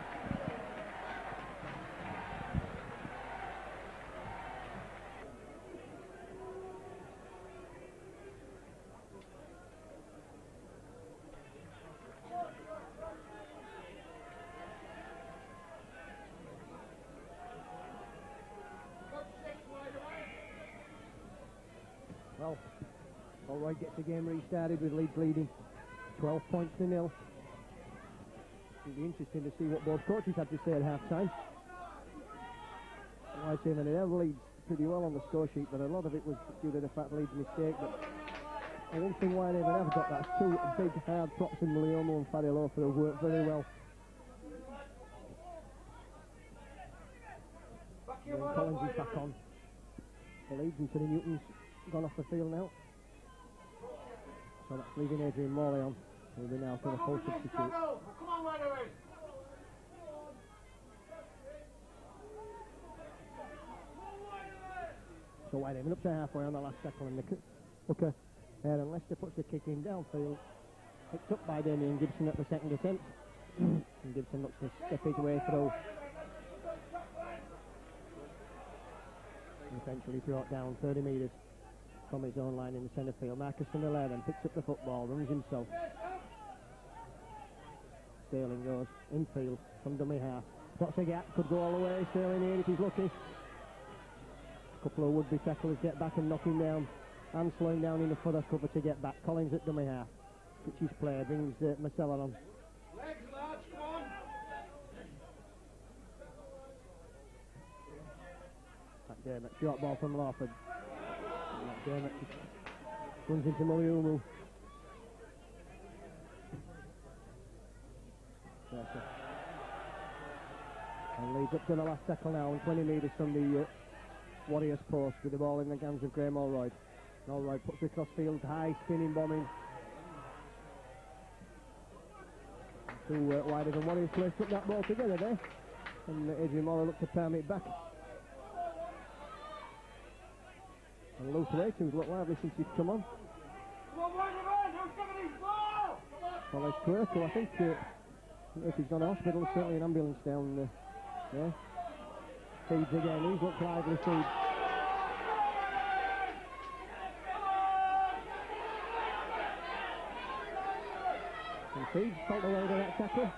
Well, Hallwide gets the game restarted with Leeds leading 12 points to 0. It'll be interesting to see what both coaches had to say at half time. Whitehaven had held Leeds pretty well on the score sheet, but a lot of it was due to the fact Leeds' mistake. But one thing Whitehaven have got, that's two big hard props in Leomo and Fariolo who have worked very well. And Collins is back on for Leeds, and Tony Newton's gone off the field now. So that's leaving Adrian Morley on. He'll be now for the full substitute. Come on, right away. So Whitehaven up to halfway on the last tackle, and the hooker Aaron Lester puts the kick in downfield. Picked up by Damien Gibson at the second attempt. And Gibson looks to step his way through. Eventually brought down 30 metres from his own line in the centre field. Marcus from 11 picks up the football, runs himself. Sterling goes infield from dummy half. Spots a gap, could go all the way. Sterling here if he's lucky. A couple of would-be tacklers get back and knock him down. And slowing down in the further cover to get back. Collins at dummy half. Pitches play, brings Marcella on. Legs, lads, come on. McDermott, short ball from Lawford. McDermott runs into Muliumu. And leads up to the last tackle now, and 20 metres from the Warriors post with the ball in the hands of Graham Allroyd. Allroyd puts it across field, high spinning bombing. Whitehaven Warriors players put that ball together there, and Adrian Morrow looked to palm it back. And Lou Thwaite, who's looked lively since he's come on. Well, it's Quirk, who I think if he's gone to hospital, certainly an ambulance down there. Feeds again, he's looked lively, Feeds. And Feeds felt away to that tackle.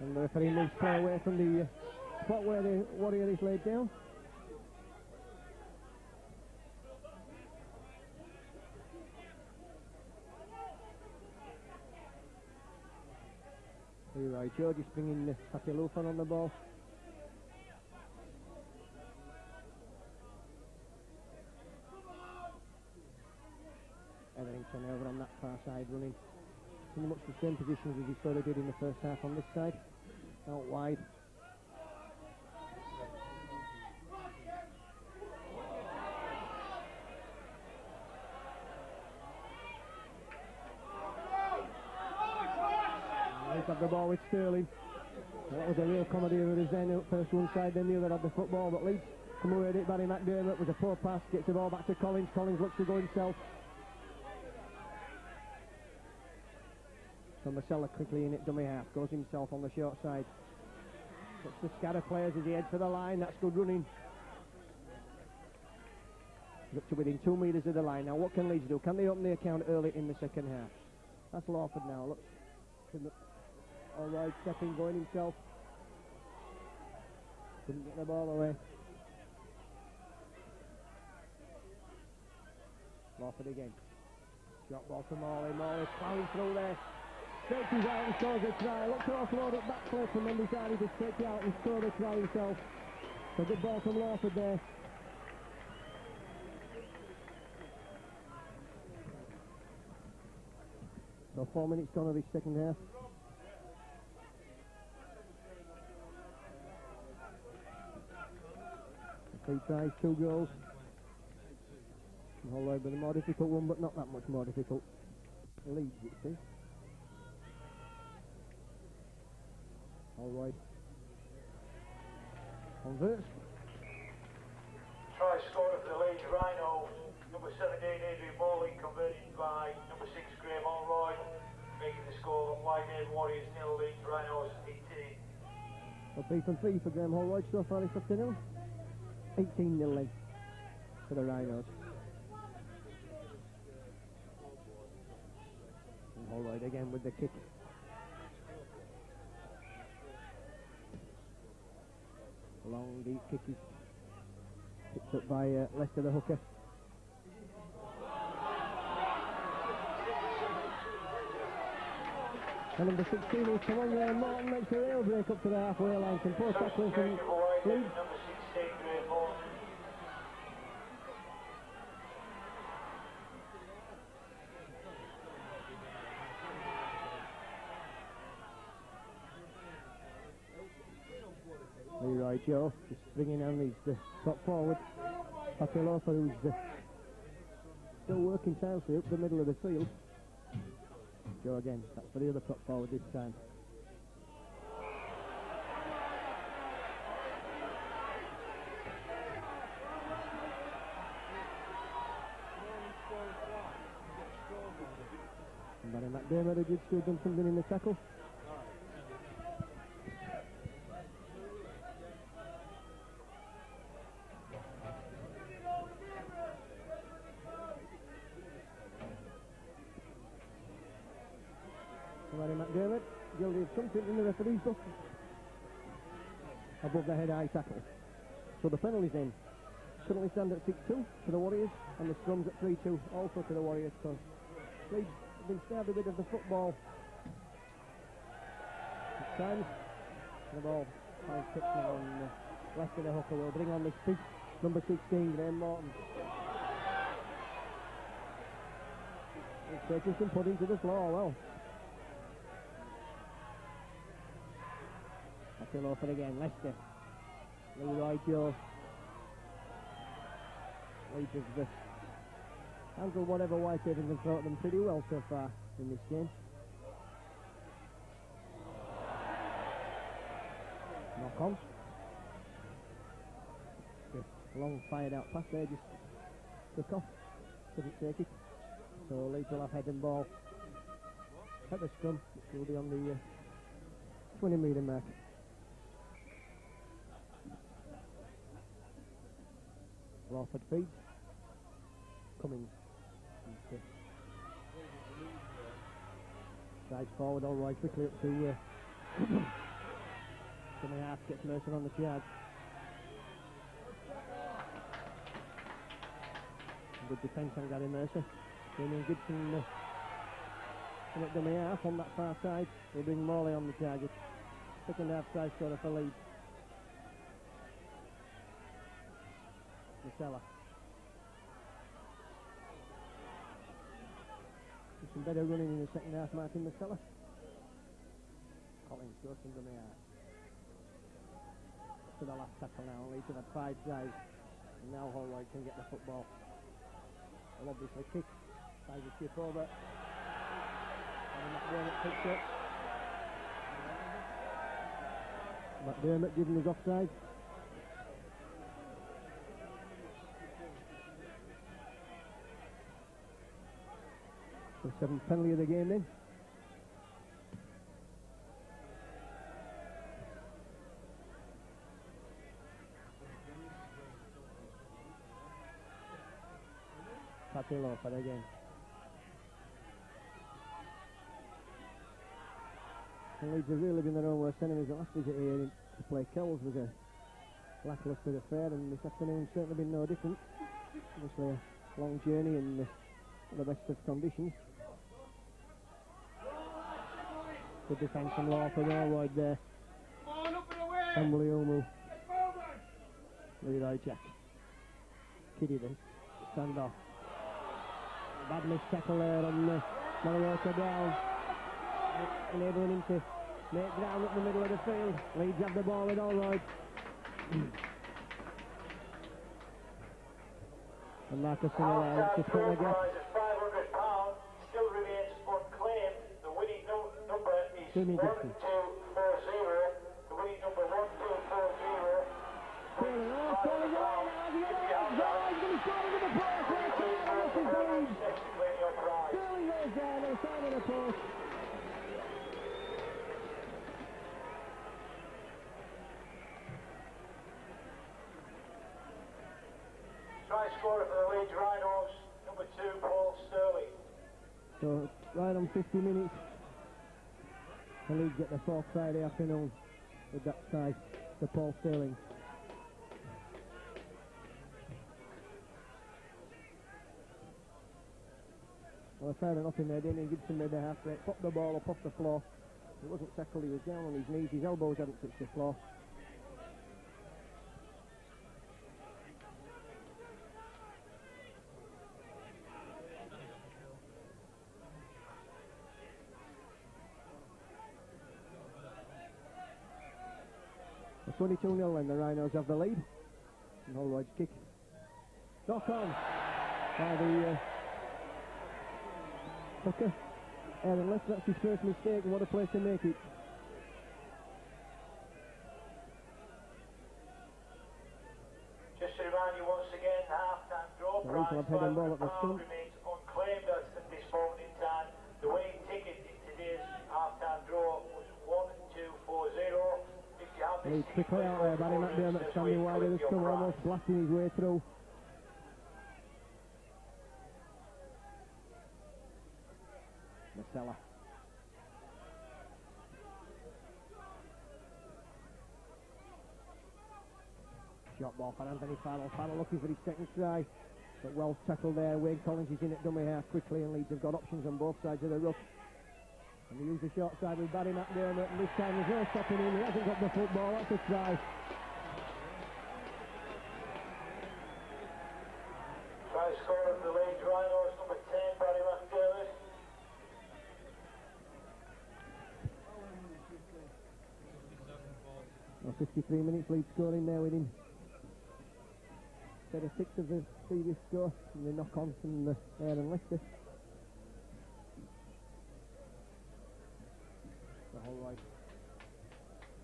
And the referee moves play away from the spot where the Warrior is laid down. Right, George is bringing Happy Lufan on the ball. Etherington over on that far side, running in much the same positions as he sort of did in the first half on this side. Out wide. He's got the ball with Sterling. That was a real comedy of it. Then first one side, then the other had the football, but Leeds come away with it. Barry McDermott was a poor pass, gets the ball back to Collins. Collins looks to go himself. So Marcella quickly in at dummy half, goes himself on the short side. Looks to scatter players as he heads for the line. That's good running. Up to within 2 metres of the line. Now what can Leeds do? Can they open the account early in the second half? That's Lawford now. Look. Alright, stepping, going himself. Couldn't get the ball away. Lawford again. Shot ball to Morley. Morley plowing through there. Takes his out and scores a try. Looked to offload it back clip and then decided to take it out and score the try himself. So good ball from Lawford there. So 4 minutes gone of his second half. 3 tries, 2 goals. Although a more difficult one, but not that much more difficult. Leeds, you see. All right. Converts. Try scorer for the Leeds Rhinos. Number 17, Adrian Morley, converted by number 6, Graham Allroy. Making the score, Whitehaven Warriors 0, Leeds Rhinos 18. Well, 3 from 3 for Graham Holroyd so far this afternoon. 18-0 for the Rhinos. And Holroyd again with the kick. Long deep kick is picked up by Lester the hooker. And number 16 will come on there. Morton makes a real break up to the halfway line. Can post tackling from Leeds. Number 16, Graham Morton. Leroy Joe just bringing on these top forward. Papilofa, who's still working tirelessly up the middle of the field. Joe again, that's for the other top forward this time. And Barry McDermott had just done something in the tackle. Barry McDermott, guilty of something in the referee's book. Above the head high tackle. So the penalty's in. Currently stand at 6-2 for the Warriors, and the scrums at 3-2 also to the Warriors. So Leeds have been stabbed a bit of the football at times. The ball finds pitch now, and Lester the hooker will bring on this big number 16, Graham Morton. He's taking some pudding to the floor, well. Still open again, Leicester. Leroy Joe. Leeds of the handled whatever Whitehaven have thrown at them pretty well so far in this game. Knock on. A long fired out pass there, just took off, couldn't take it. So Leeds will have head and ball at the scrum, which will be on the 20 metre mark. Lawford feeds. Cummins. Sides forward, all right, quickly up to Tommy Half, gets Mercer on the charge. Good defence on Gary Mercer. Damien Gibson in at dummy half on that far side. Will bring Morley on the target. Second half try scorer for Leeds. Masella. Some better running in the second half, Martin Masella. Collins goes from dummy half. To the last tackle now. Leeds have had 5 tries. And now Holroyd can get the football. Well, obviously kick. Tries a chip over. And McDermott picks up. McDermott giving his offside. The 7th penalty of the game then. Patty Lawford again. And Leeds have really been their own worst enemies. The last visit here to play Kells was a lacklustre affair, and this afternoon's certainly been no different. Obviously a long journey in the best of conditions. Good defence from Lawford, Allroyd there. Emily Omu. Leroy Jack. Kiddy then. Stand off. Bad miss tackle there on Mariota Brown, enabling him to make ground up the middle of the field. Leeds have the ball with Allroyd. And Marcus Singer looks to fill the gap. £500 still remains unclaimed. The winning number is 1240. The winning number 1240. Try scorer for the Leeds Rhinos, number 2, Paul Sterling. So right on 50 minutes, the Leeds get the 4th Friday afternoon with that try to Paul Sterling. Well, fair enough in there. Damien Gibson made the half break, popped the ball up off the floor. It wasn't tackled, he was down on his knees, his elbows hadn't touched the floor. It's 22-0 and the Rhinos have the lead. And Holroyd's kick. Knock on by the hooker. Aaron Left, that's his first mistake, and what a place to make it. Just to remind you once again, half-time draw Leeds will have head and ball at the stump. remains unclaimed at this moment in time. The winning ticket in today's half-time draw was 1240. If you have this Leeds quickly out there, Barry McDermott standing wide of the scrum, almost blasting his way through. Masella. Shot ball for Anthony Farrell. Farrell looking for his second try, but well tackled there. Wayne Collins is in at dummy half quickly, and Leeds have got options on both sides of the ruck. And they use the short side with Barry McDermott, and this time there's no stopping him. He hasn't got the football. That's a try. Try scorer for the Leeds Rhinos, number 10, Barry McDermott. Well, 53 minutes lead scoring there with him. instead of 6 of the previous score, and they knock on from the Ayr and Leicester. So Holroyd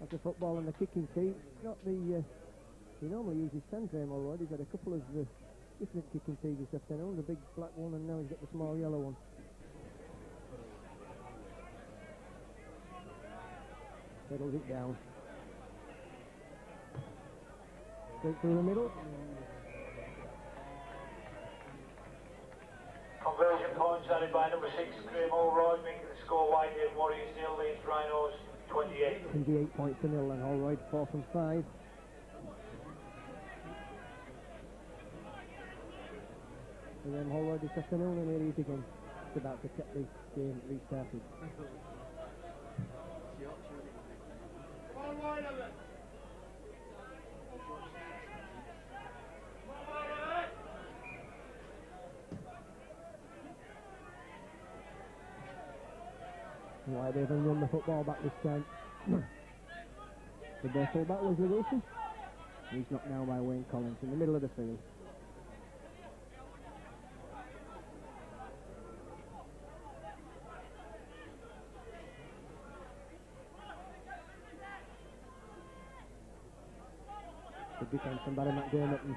has the football and the kicking team. It's not the he normally uses 10 Graham Holroyd. He's had a couple of different kicking teams this afternoon, the big black one, and now he's got the small yellow one. Settles it down. Straight through the middle. Conversion points added by number 6, Graham Holroyd, making the score Whitehaven Warriors 0, Leeds Rhinos 28. 28 points to 0, and Holroyd 4 from 5. And then Holroyd this afternoon, and here he is again. It's about to get the game restarted. Whitehaven won the football back this time. The their full-back was Wilson. He's knocked down by Wayne Collins in the middle of the field. Good defence from Barry McDermott and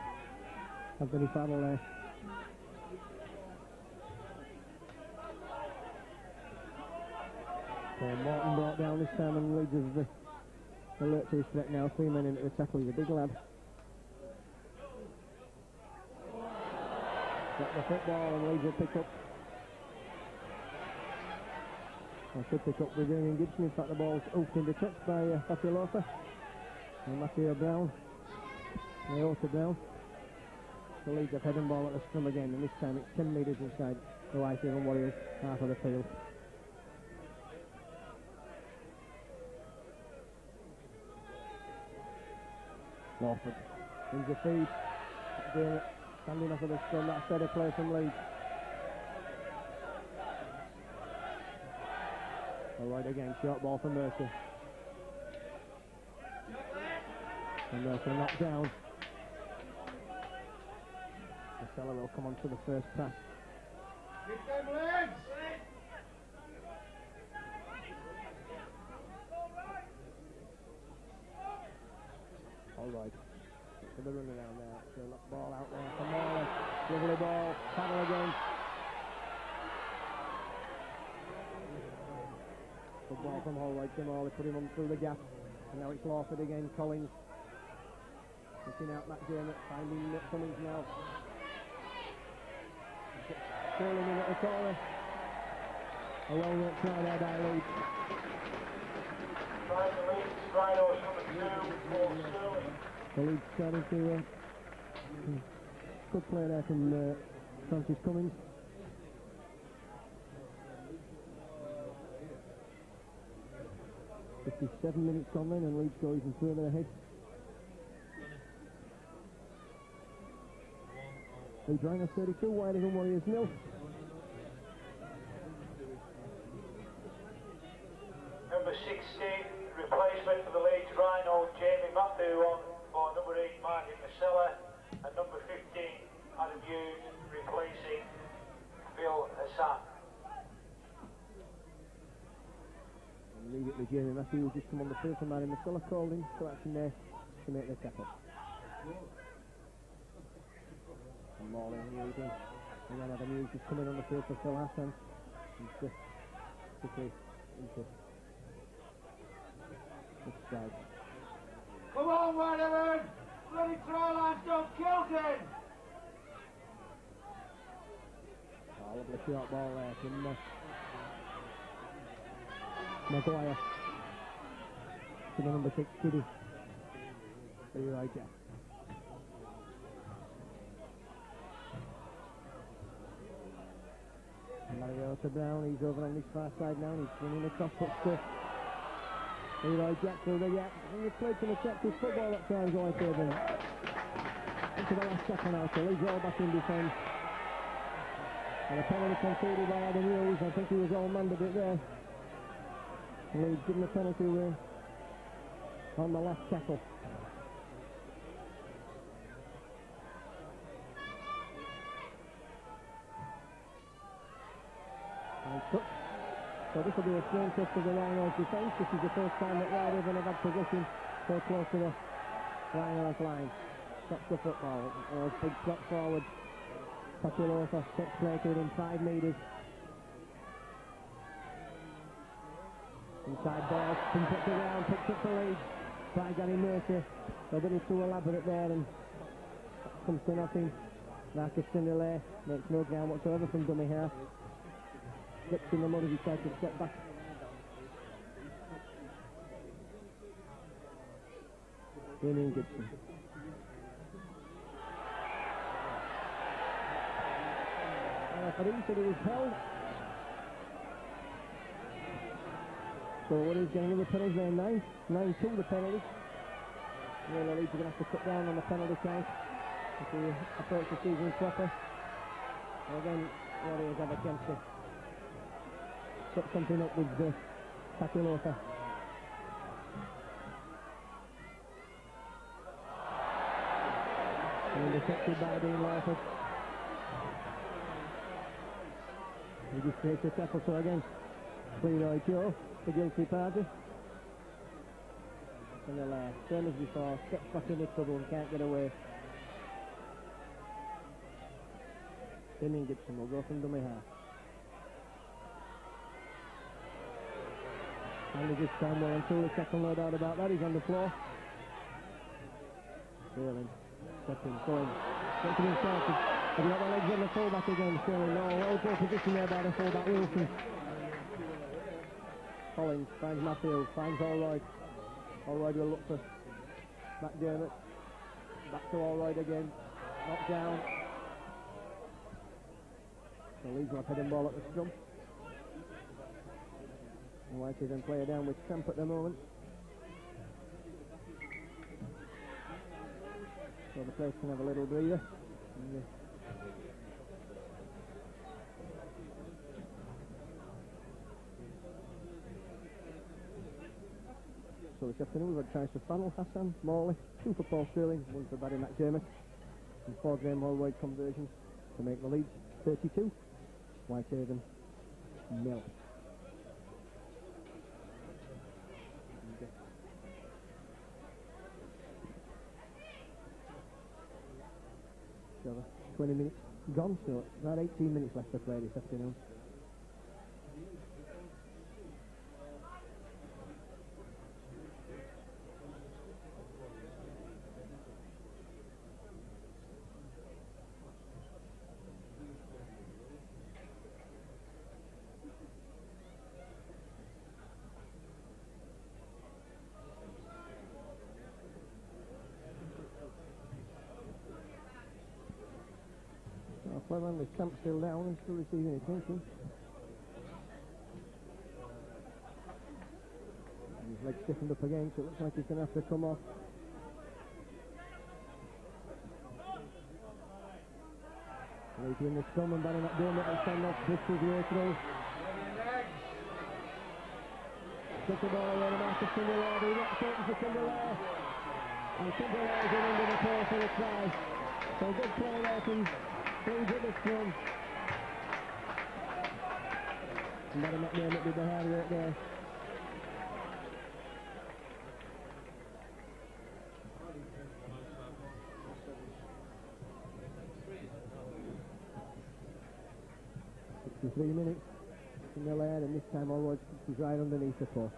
Anthony Farrell there. So Morton brought down this time, and Leeds is alert to his threat now. 3 men into the tackle. He's a big lad. Got the football, and Leeds will pick up. I should pick up with Ian Gibson. In fact, the ball's oofed into touch by Matthew Lofa and Matthew Brown. Leota Brown. The Leeds have head and ball at the scrum again, and this time it's 10 metres inside the Whitehaven Warriors, half of the field. Lawford brings the feed. Standing off of the scrum. That's better play from Leeds. Alright again, short ball from Mercer. And Mercer knocked down. Marcella will come on to the first pass. Alright. To the run around there. So that ball out there for Morley. Lovely ball. Paddle again. Good ball from Holroyd to Morley. Put him on through the gap. And now it's Lawford again. Collins. Looking out McDermott. Finding Cummings now. Curling in at the corner. A well-worked try there by Leeds. Trying the Leeds Rhinos number 2 for Sterling. The Leeds starting to good play there from Francis Cummings. "57 minutes gone then, and Leeds go even further ahead." Leeds Rhinos 32, Whitehaven Warriors 0. Number 16, replacement for the Leeds Rhino, Jamie Matthew on for number 8, Martin Marcella, and number 15, Adam Hughes, replacing Phil Hassan. Immediately Jamie Matthews just come on the field for Martin Marcella, called in to action there to make the tackle. And Morley and Hughes, and then Adam Hughes just coming on the field for Phil Hassan. And just quickly into the strike. Come on, Whitehaven! Bloody try line, don't kill him! Oh, lovely short ball there from Maguire. To the number 6, Kiddy. Leroy Jack. Mariota Brown, he's over on this far side now, and he's running across, but still. Leroy Jack through the gap, and he's played some attractive football at times, Whitehaven. Into the last second now, so Leeds all back in defence. And a penalty conceded by Adam Hughes. I think he was all-manned a bit there. Leeds given a penalty on the last tackle. So this will be a strange test of the Rhinos' defence. This is the first time that Whitehaven have had possession so close to the Rhinos line. Stops the football. Big shot forward. Papilosa sets play to within 5 metres. Inside ball, pumps it around, picks up the lead by Gary Mercer. A little too elaborate there, and comes to nothing. Marcus Cinderlay makes no ground whatsoever from dummy half. Slips in the mud as he tries to step back. Damien Gibson. For him, said he was held. So what is getting another penalty there? 9-2 the penalty. Yeah, the Leeds are going to have to cut down on the penalty count if we approach the season proper. And again, Warriors have a chance to put something up with the Papilosa. And intercepted by Dean Lawford. He just takes a tackle, so again, Leroy Joe, the guilty party. And they'll, same as before, steps back into trouble and can't get away. Damien Gibson will go from dummy half. And this time well until the second, no doubt about that. He's on the floor. Sterling, stepping, going, getting himself. Have you got the legs on the fullback again, Sterling? No, well good position there by the fullback, Wilson. Collins finds Matthew, finds Allroyd. Allroyd will look for McDermott. Back to Allroyd again. Knocked down. The Leeds will have heading ball at the scrum. And Whitehaven player down with cramp at the moment. So the players can have a little breather. So this afternoon we've had tries for Fannel, Hassan, Morley, 2 for Paul Sterling, 1 for Barry McDermott, and 4 Graham Allroyd conversions to make the Leeds 32, Whitehaven 0. So 20 minutes gone, so about 18 minutes left to play this afternoon. Cleveland with Camp still down and still receiving attention. And his legs stiffened up again, so it looks like he's going to have to come off. Leeds in the scrum and Barry McDermott will send off Bristol's way through. Took the ball away to Marcus Cinderlay, he knocks it to Cinderlay. And Cinderlay is in under the post for a try. So good play there from Leeds at the scrum. And Barry McDermott did the hard work there. Three minutes in the air, and this time Allroyd is right underneath the post.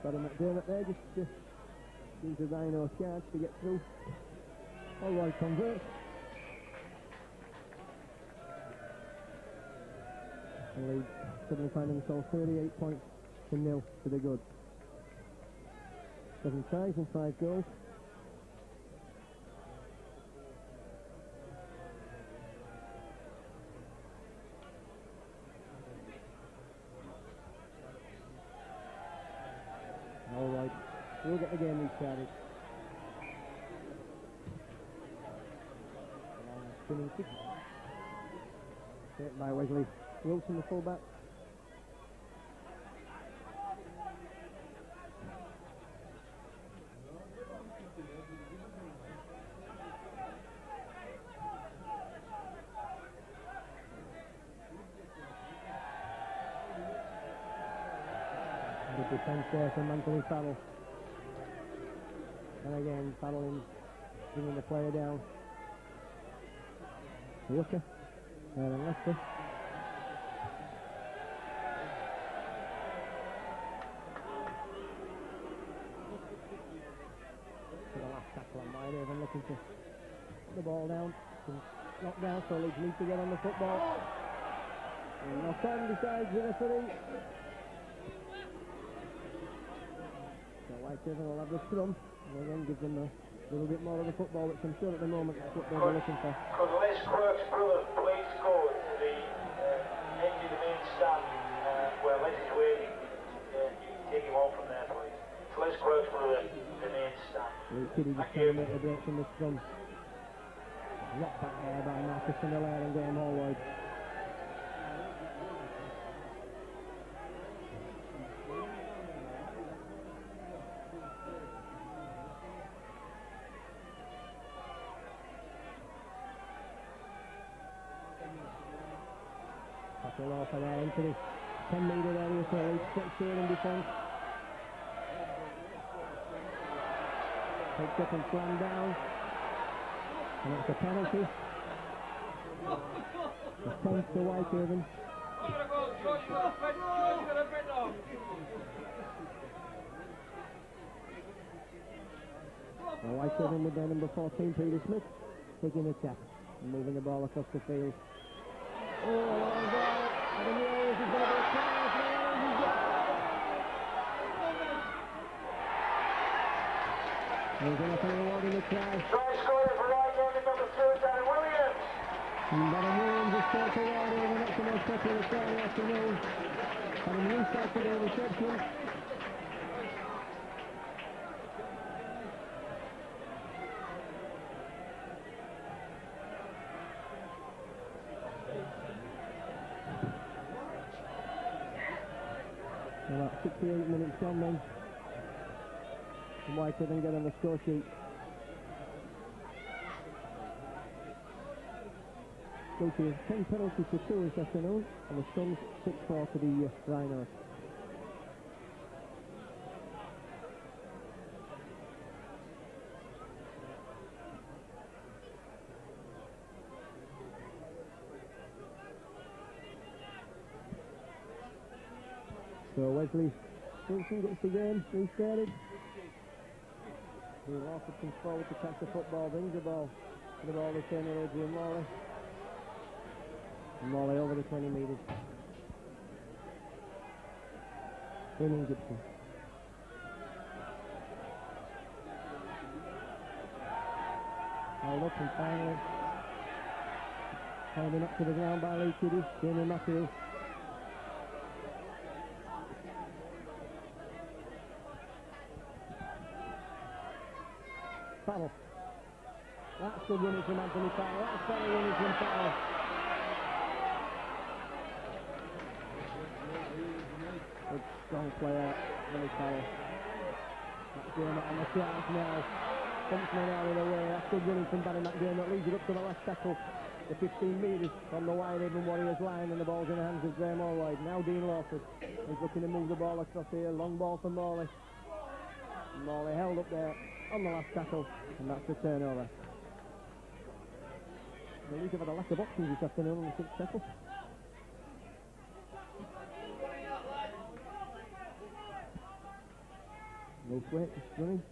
Got a McDermott there just to use the Rhino charge to get through. Allroyd converts. And Leeds suddenly find themselves 38 points to 0 to the good. 7 tries and 5 goals. All right, we'll get the game restarted. Spinning kick. Hit by Wesley Wilson, the fullback. defence there from Anthony Farrell. And again, Farrell bringing the player down. Walker. And Lester. For the last tackle on Whitehaven, looking to put the ball down. Knocked down, so Leeds need to get on the football. And Norton decides the referee. So Whitehaven will have the scrum. And again, give them a little bit more of the football, which I'm sure at the moment that's what they're looking for. Could Les Quirk's brother please go to the end of the main stand where Les is waiting? Take him on from there, please. It's Les Quirk's brother, the main stand. Kitty just trying to make the break from the scrum. Knocked back there by Marcus Sandelaire and Graham Hallward. Tackle off there into the 10-metre area, so Leeds stretched here in defence. Picked up and slammed down. And that's a penalty. The 10th to Whitehaven. Well, Whitehaven with their number 14, Peter Smith, taking the tap and moving the ball across the field. Oh, long ball. Adam Rose is going to be a try. There's enough reward in the try. Try scorer for Whitehaven, number 2, Adam Williams. And Adam Williams is still for Whitehaven. That's the most popular try in the afternoon. Adam Williams starts with a reception. About 68 minutes gone then. And Whitehaven get on the score sheet. Guilty of 10 penalties to 2 this afternoon, and the Suns 6-4 to the Rhinos. So Wesley Wilson gets the game restarted. Lawford comes forward to catch the football, brings the ball to the ball return to Adrian Morley. And Morley over the 20 metres. William Gibson. Held up and finally holding up to the ground by Lee Kiddy, Damien Matthews. Farrell. That's good running from Anthony Farrell. That's better running from Farrell. Good strong player, Anthony Farrell. That's doing it on the chance now. Bumps out of the way. That's good running from Barry McDermott. Leads it up to the last tackle. The 15 metres from the Whitehaven Warriors line, and the ball's in the hands of Graham Allwide. Now Dean Lawford is looking to move the ball across here. Long ball from Morley. Morley held up there on the last tackle, and that's the turnover. The Leeds have had a lack of options this afternoon on the 6th tackle. No sweat, just running.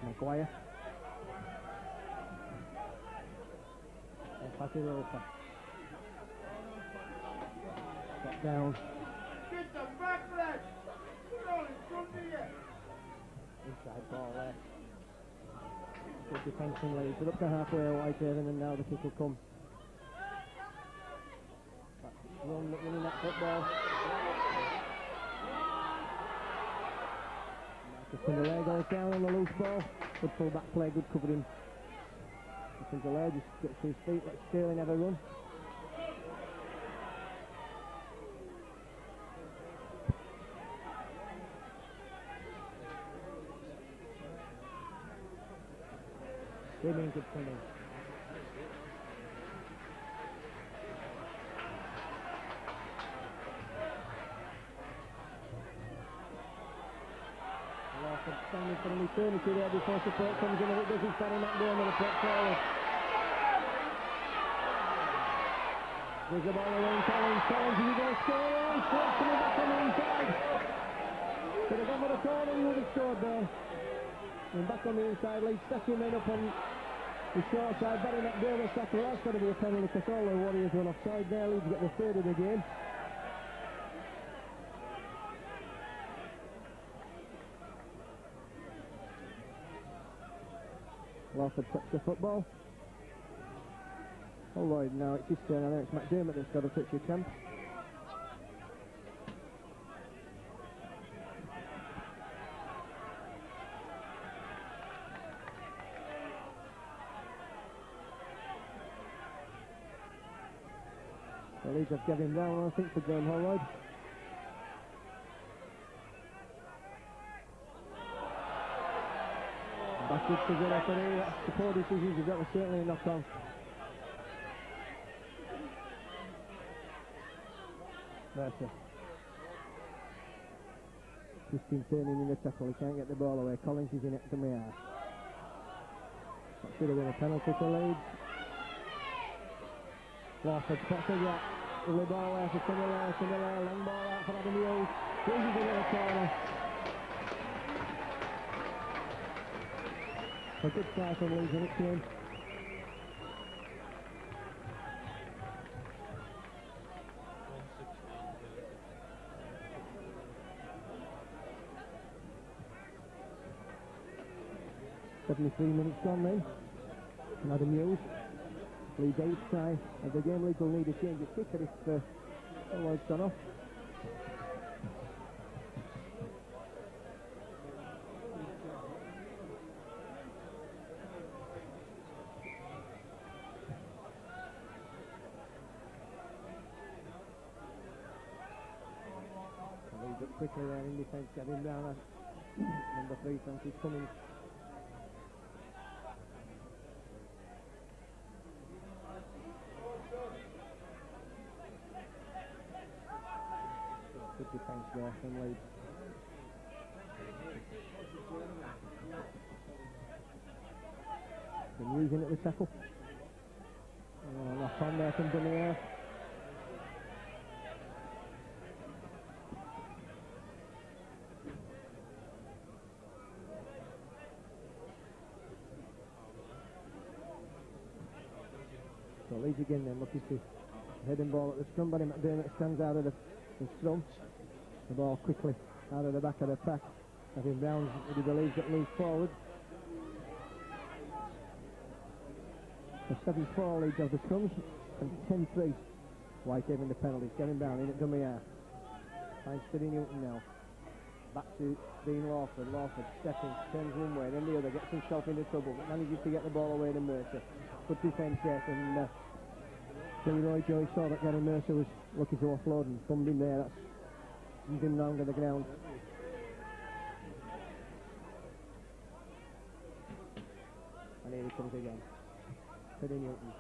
Maguire. And pass it over. Got down. Inside ball there. Good defence from Leeds. They're up to halfway at Whitehaven, and now the kick will come. That's winning that football. Sandelaire goes down on the loose ball. Good full back play, good covering. Sandelaire just gets to his feet, lets Sterling have a run. Lawford coming. Lawford standing for an eternity there before support comes in, and it doesn't stand in that game with a prep forward. There's the ball away, Collins, is he going to score? Oh, he's coming back on the inside. Could have gone for the corner, he would have scored there. And back on the inside, Leeds stacking men up on the short side, better not deal with Scuffle. That's got to be a penalty because all the Warriors were offside there. Leeds get the third of the game. Lawford touched the football. Oh Lloyd, now it's his turn. I know it's McDermott that's got to touch your camp. The Leeds have given him down, I think, for Graham Holroyd. Backwards to the referee. That's the poor decisions. That was certainly a knock-on. Mercer. Just been turning in the tackle. He can't get the ball away. Collins is in it to Cumbria. That should have been a penalty for Leeds. Lawford puts a shot. The ball there for Cumbria. Long ball out for Adam Hughes. Hughes is in the corner. A good try from Leeds in it game. .73 minutes gone then. And Adam Hughes. Leeds 8th try of the game. Leeds will need a change of kicker if Lloyd's gone off. Leeds up quickly there in defence, get him down. Number 3, Francis Cummings. Good defence there from Leeds. Been using it with tackle. Knock on there from Cumbria. So Leeds again then looking to head and ball at the scrum, but McDermott stands out of the scrum. The ball quickly out of the back of the pack. Having Browns, he believes that moves forward. The 7-4 Leeds of the scrums and 10-3. Whitehaven the penalties. Getting down in at Cumbria. Finds Steady Newton now. Back to Dean Lawford. Lawford stepping, turns one way, then the other, gets himself into trouble, but manages to get the ball away to Mercer. Good defence there from Roy Joy. Saw that Gary Mercer was looking to offload and thumbed in there. That's him round to the ground. And here he comes again. Steady Newton.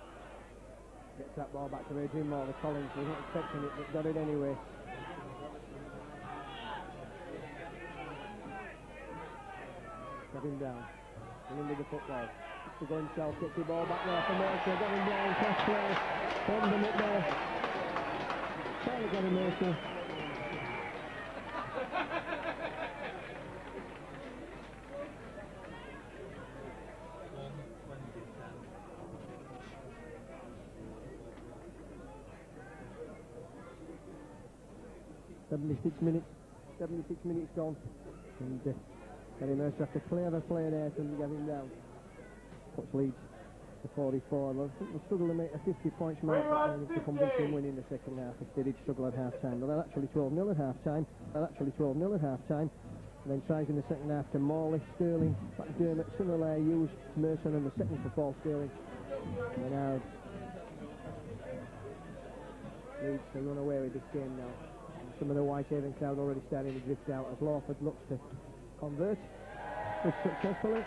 Gets that ball back to Adrian Moore. The Collins wasn't expecting it, but got it anyway. Got him down. And into the football. To go himself, gets the ball back there for Mercer. Got him down, cross play. Bombed him up there. Finally got him Mercer. Seventy-six minutes gone, and Gary Mercer has to clear the play there to get him down. Puts Leeds to 44. I think they'll struggle to make a 50 points mark to convincing win in the second half if they did struggle at half time. But they're actually 12-0 at half time. And then tries in the second half to Morley, Sterling, McDermott, Sunderland, Hughes, Mercer, and the second for Paul Sterling. And now Leeds to run away with this game now. Some of the Whitehaven crowd already starting to drift out as Lawford looks to convert. Was successfully.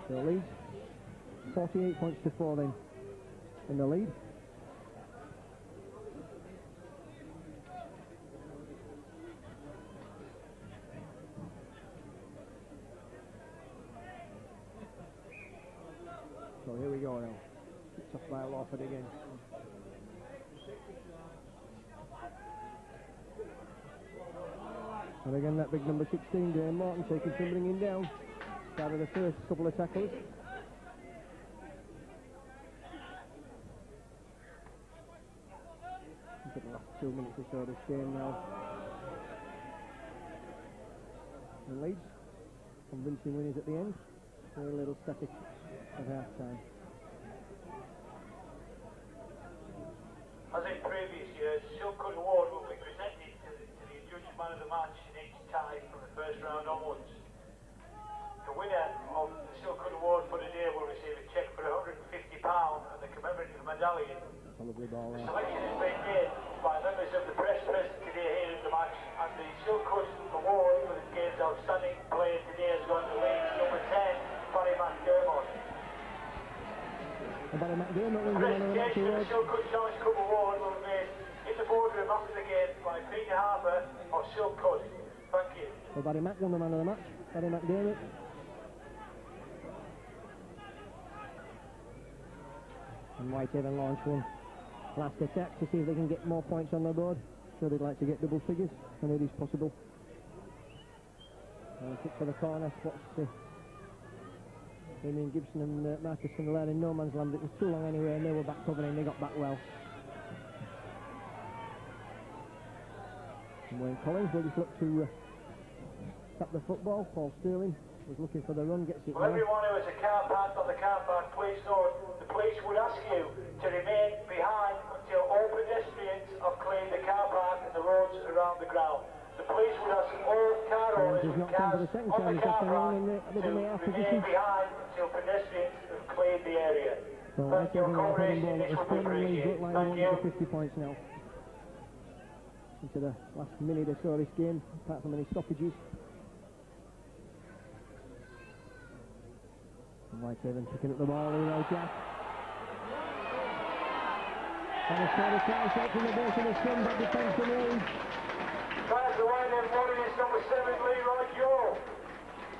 So Leeds, 48 points to 4 then in the lead. So here we go now. It's off by Lawford again. And again that big number 16, Dane Morton, taking some bringing down. Started the first couple of tackles. Look at the last 2 minutes or so of this game now. And Leeds, convincing winners at the end. Very little static at half time. As in previous years, Silkwood Award will be presented to the judge man of the match in each tie from the first round onwards. The winner of the Silkwood Award for the day will receive a cheque for £150 and the commemorative medallion. Probably ball The selection has been made by members of the press present today here at the match, and the Silkwood Award for the game's outstanding player today has gone to Leeds number 10, Barry McDermott. Barry McDermott The presentation of the Silkwood Challenge Cup Award will be made in the boardroom after the game by Peter Harper of Silkwood. Thank you. So Barry Mack won the man of the match. Barry McDermott. And Whitehaven launch one last attack to see if they can get more points on the board. Sure they'd like to get double figures, and it is possible. Kick for the corner, spots Damien Gibson and Marcus Sunderland in no man's land. It was too long anyway, and they were back covering, they got back well. And Wayne Collins will just look to tap the football. Paul Sterling was looking for the run, gets it well. Everyone who has a car parked on the car park, please note, the police would ask you to remain behind until all pedestrians have cleared the car park and the roads around the ground. The police would ask all car owners with cars on the car park to remain behind until pedestrians have cleared the area. So Thank you, cooperation, this would be appreciated. Thank you. 50 points now. Into the last minute or so of this game, apart from any stoppages. And Whitehaven picking up the ball, Leroy Jack. And a sort of try shot from the base of the scrum, but defence to Leeds. Tries to wind in one is number 7, Leroy Joel.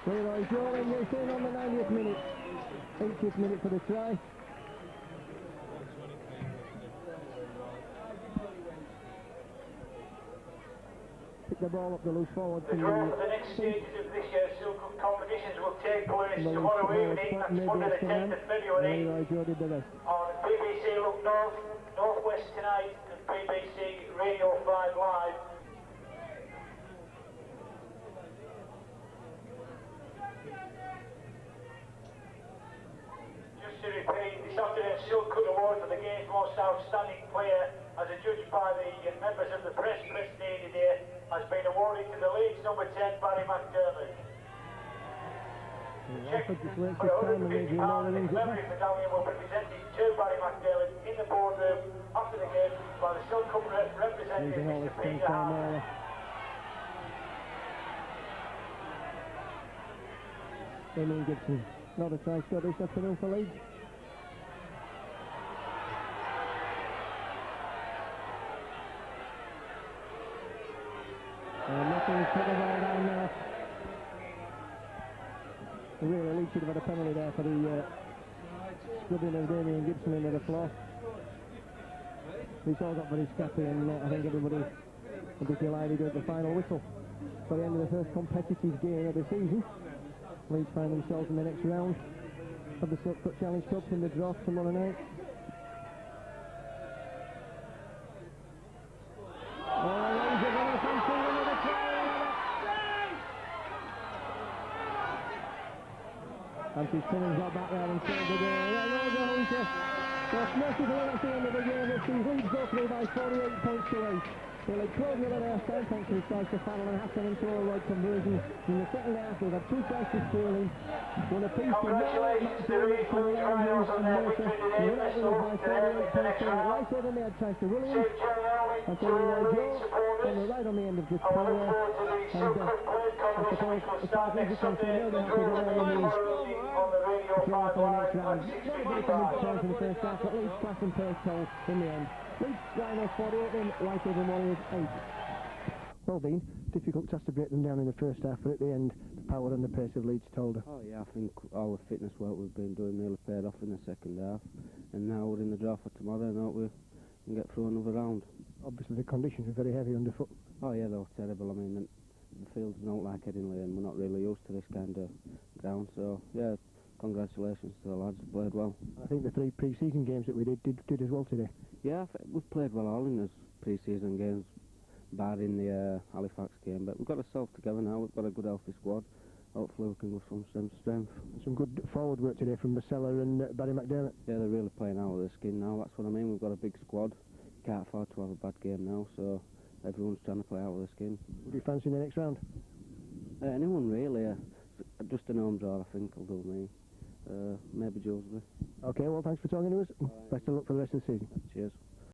Leroy Joel in on the 90th minute. 80th minute for the try. Pick the ball up the loose forward. The draw for the next stages of this year's Silkwood competitions will take place tomorrow evening, that's Monday the 10th of February, on BBC Look North, Northwest Tonight and BBC Radio 5 Live. Just to repeat, this afternoon's Silkwood Award for the game's most outstanding player, as adjudged by the members of the press today, has been awarded to the Leeds number 10, Barry McDermott. Check for £150 and the commemorative medallion will be presented to Barry McDermott in the boardroom after the game by the Silkwood representative, Mr. Peter Harper. Damien Gibson, not a try score this afternoon for Leeds. Nothing put the ball down now. Really, Leeds should have had a penalty there for the scrubbing of Damien Gibson into the floor. He's all got very scrappy, and I think everybody will be delighted with the final whistle for the end of the first competitive game of the season. Leeds find themselves in the next round of the Silkwood Challenge Cup in the draw tomorrow night. Anthony Cummins got back there and saved the goal. Rosa Hunter. Well, mercifully that's the end of the game. This sees Leeds go through by 48 points to 8. They led 12 0 at half time thanks to the tries to Fallon and Hassan and Road conversion. In the second half, they've had 2 tries to Sterling, one apiece to Congratulations to the Leeds Rhinos on their victory today. By 48 points to 8. Whitehaven, they had tries to Williams. I'll tell you now, Joe, and we're right on the end of this corner, and I suppose as far as we're concerned, they'll be happy that they're in the draw for the next round. Very coming points in the first half, but Leeds class and pace toll in the end. Leeds Rhinos 48 and Whitehaven Warriors 8. Well, Dean, difficult task to break them down in the first half, but at the end, the power and the pace of Leeds told her. Oh yeah, I think all the fitness work we've been doing nearly paid off in the second half, and now we're in the draw for tomorrow, and hope we can get through another round. Obviously the conditions are very heavy underfoot. Oh yeah, they were terrible. I mean, the fields don't like Headingley, and we're not really used to this kind of ground, so yeah, congratulations to the lads, played well. I think the 3 pre-season games that we did as well today. Yeah, we've played well all in those pre-season games, barring the Halifax game, but we've got ourselves together now. We've got a good healthy squad. Hopefully we can go from strength to strength. Some good forward work today from Basella and Barry McDermott. Yeah, they're really playing out of their skin now, that's what I mean. We've got a big squad, can't afford to have a bad game now, so everyone's trying to play out of their skin. What do you fancy in the next round? Anyone really, just an home draw I think will do me. Maybe Joesley. Okay, well thanks for talking to us. Best of luck for the rest of the season. Cheers.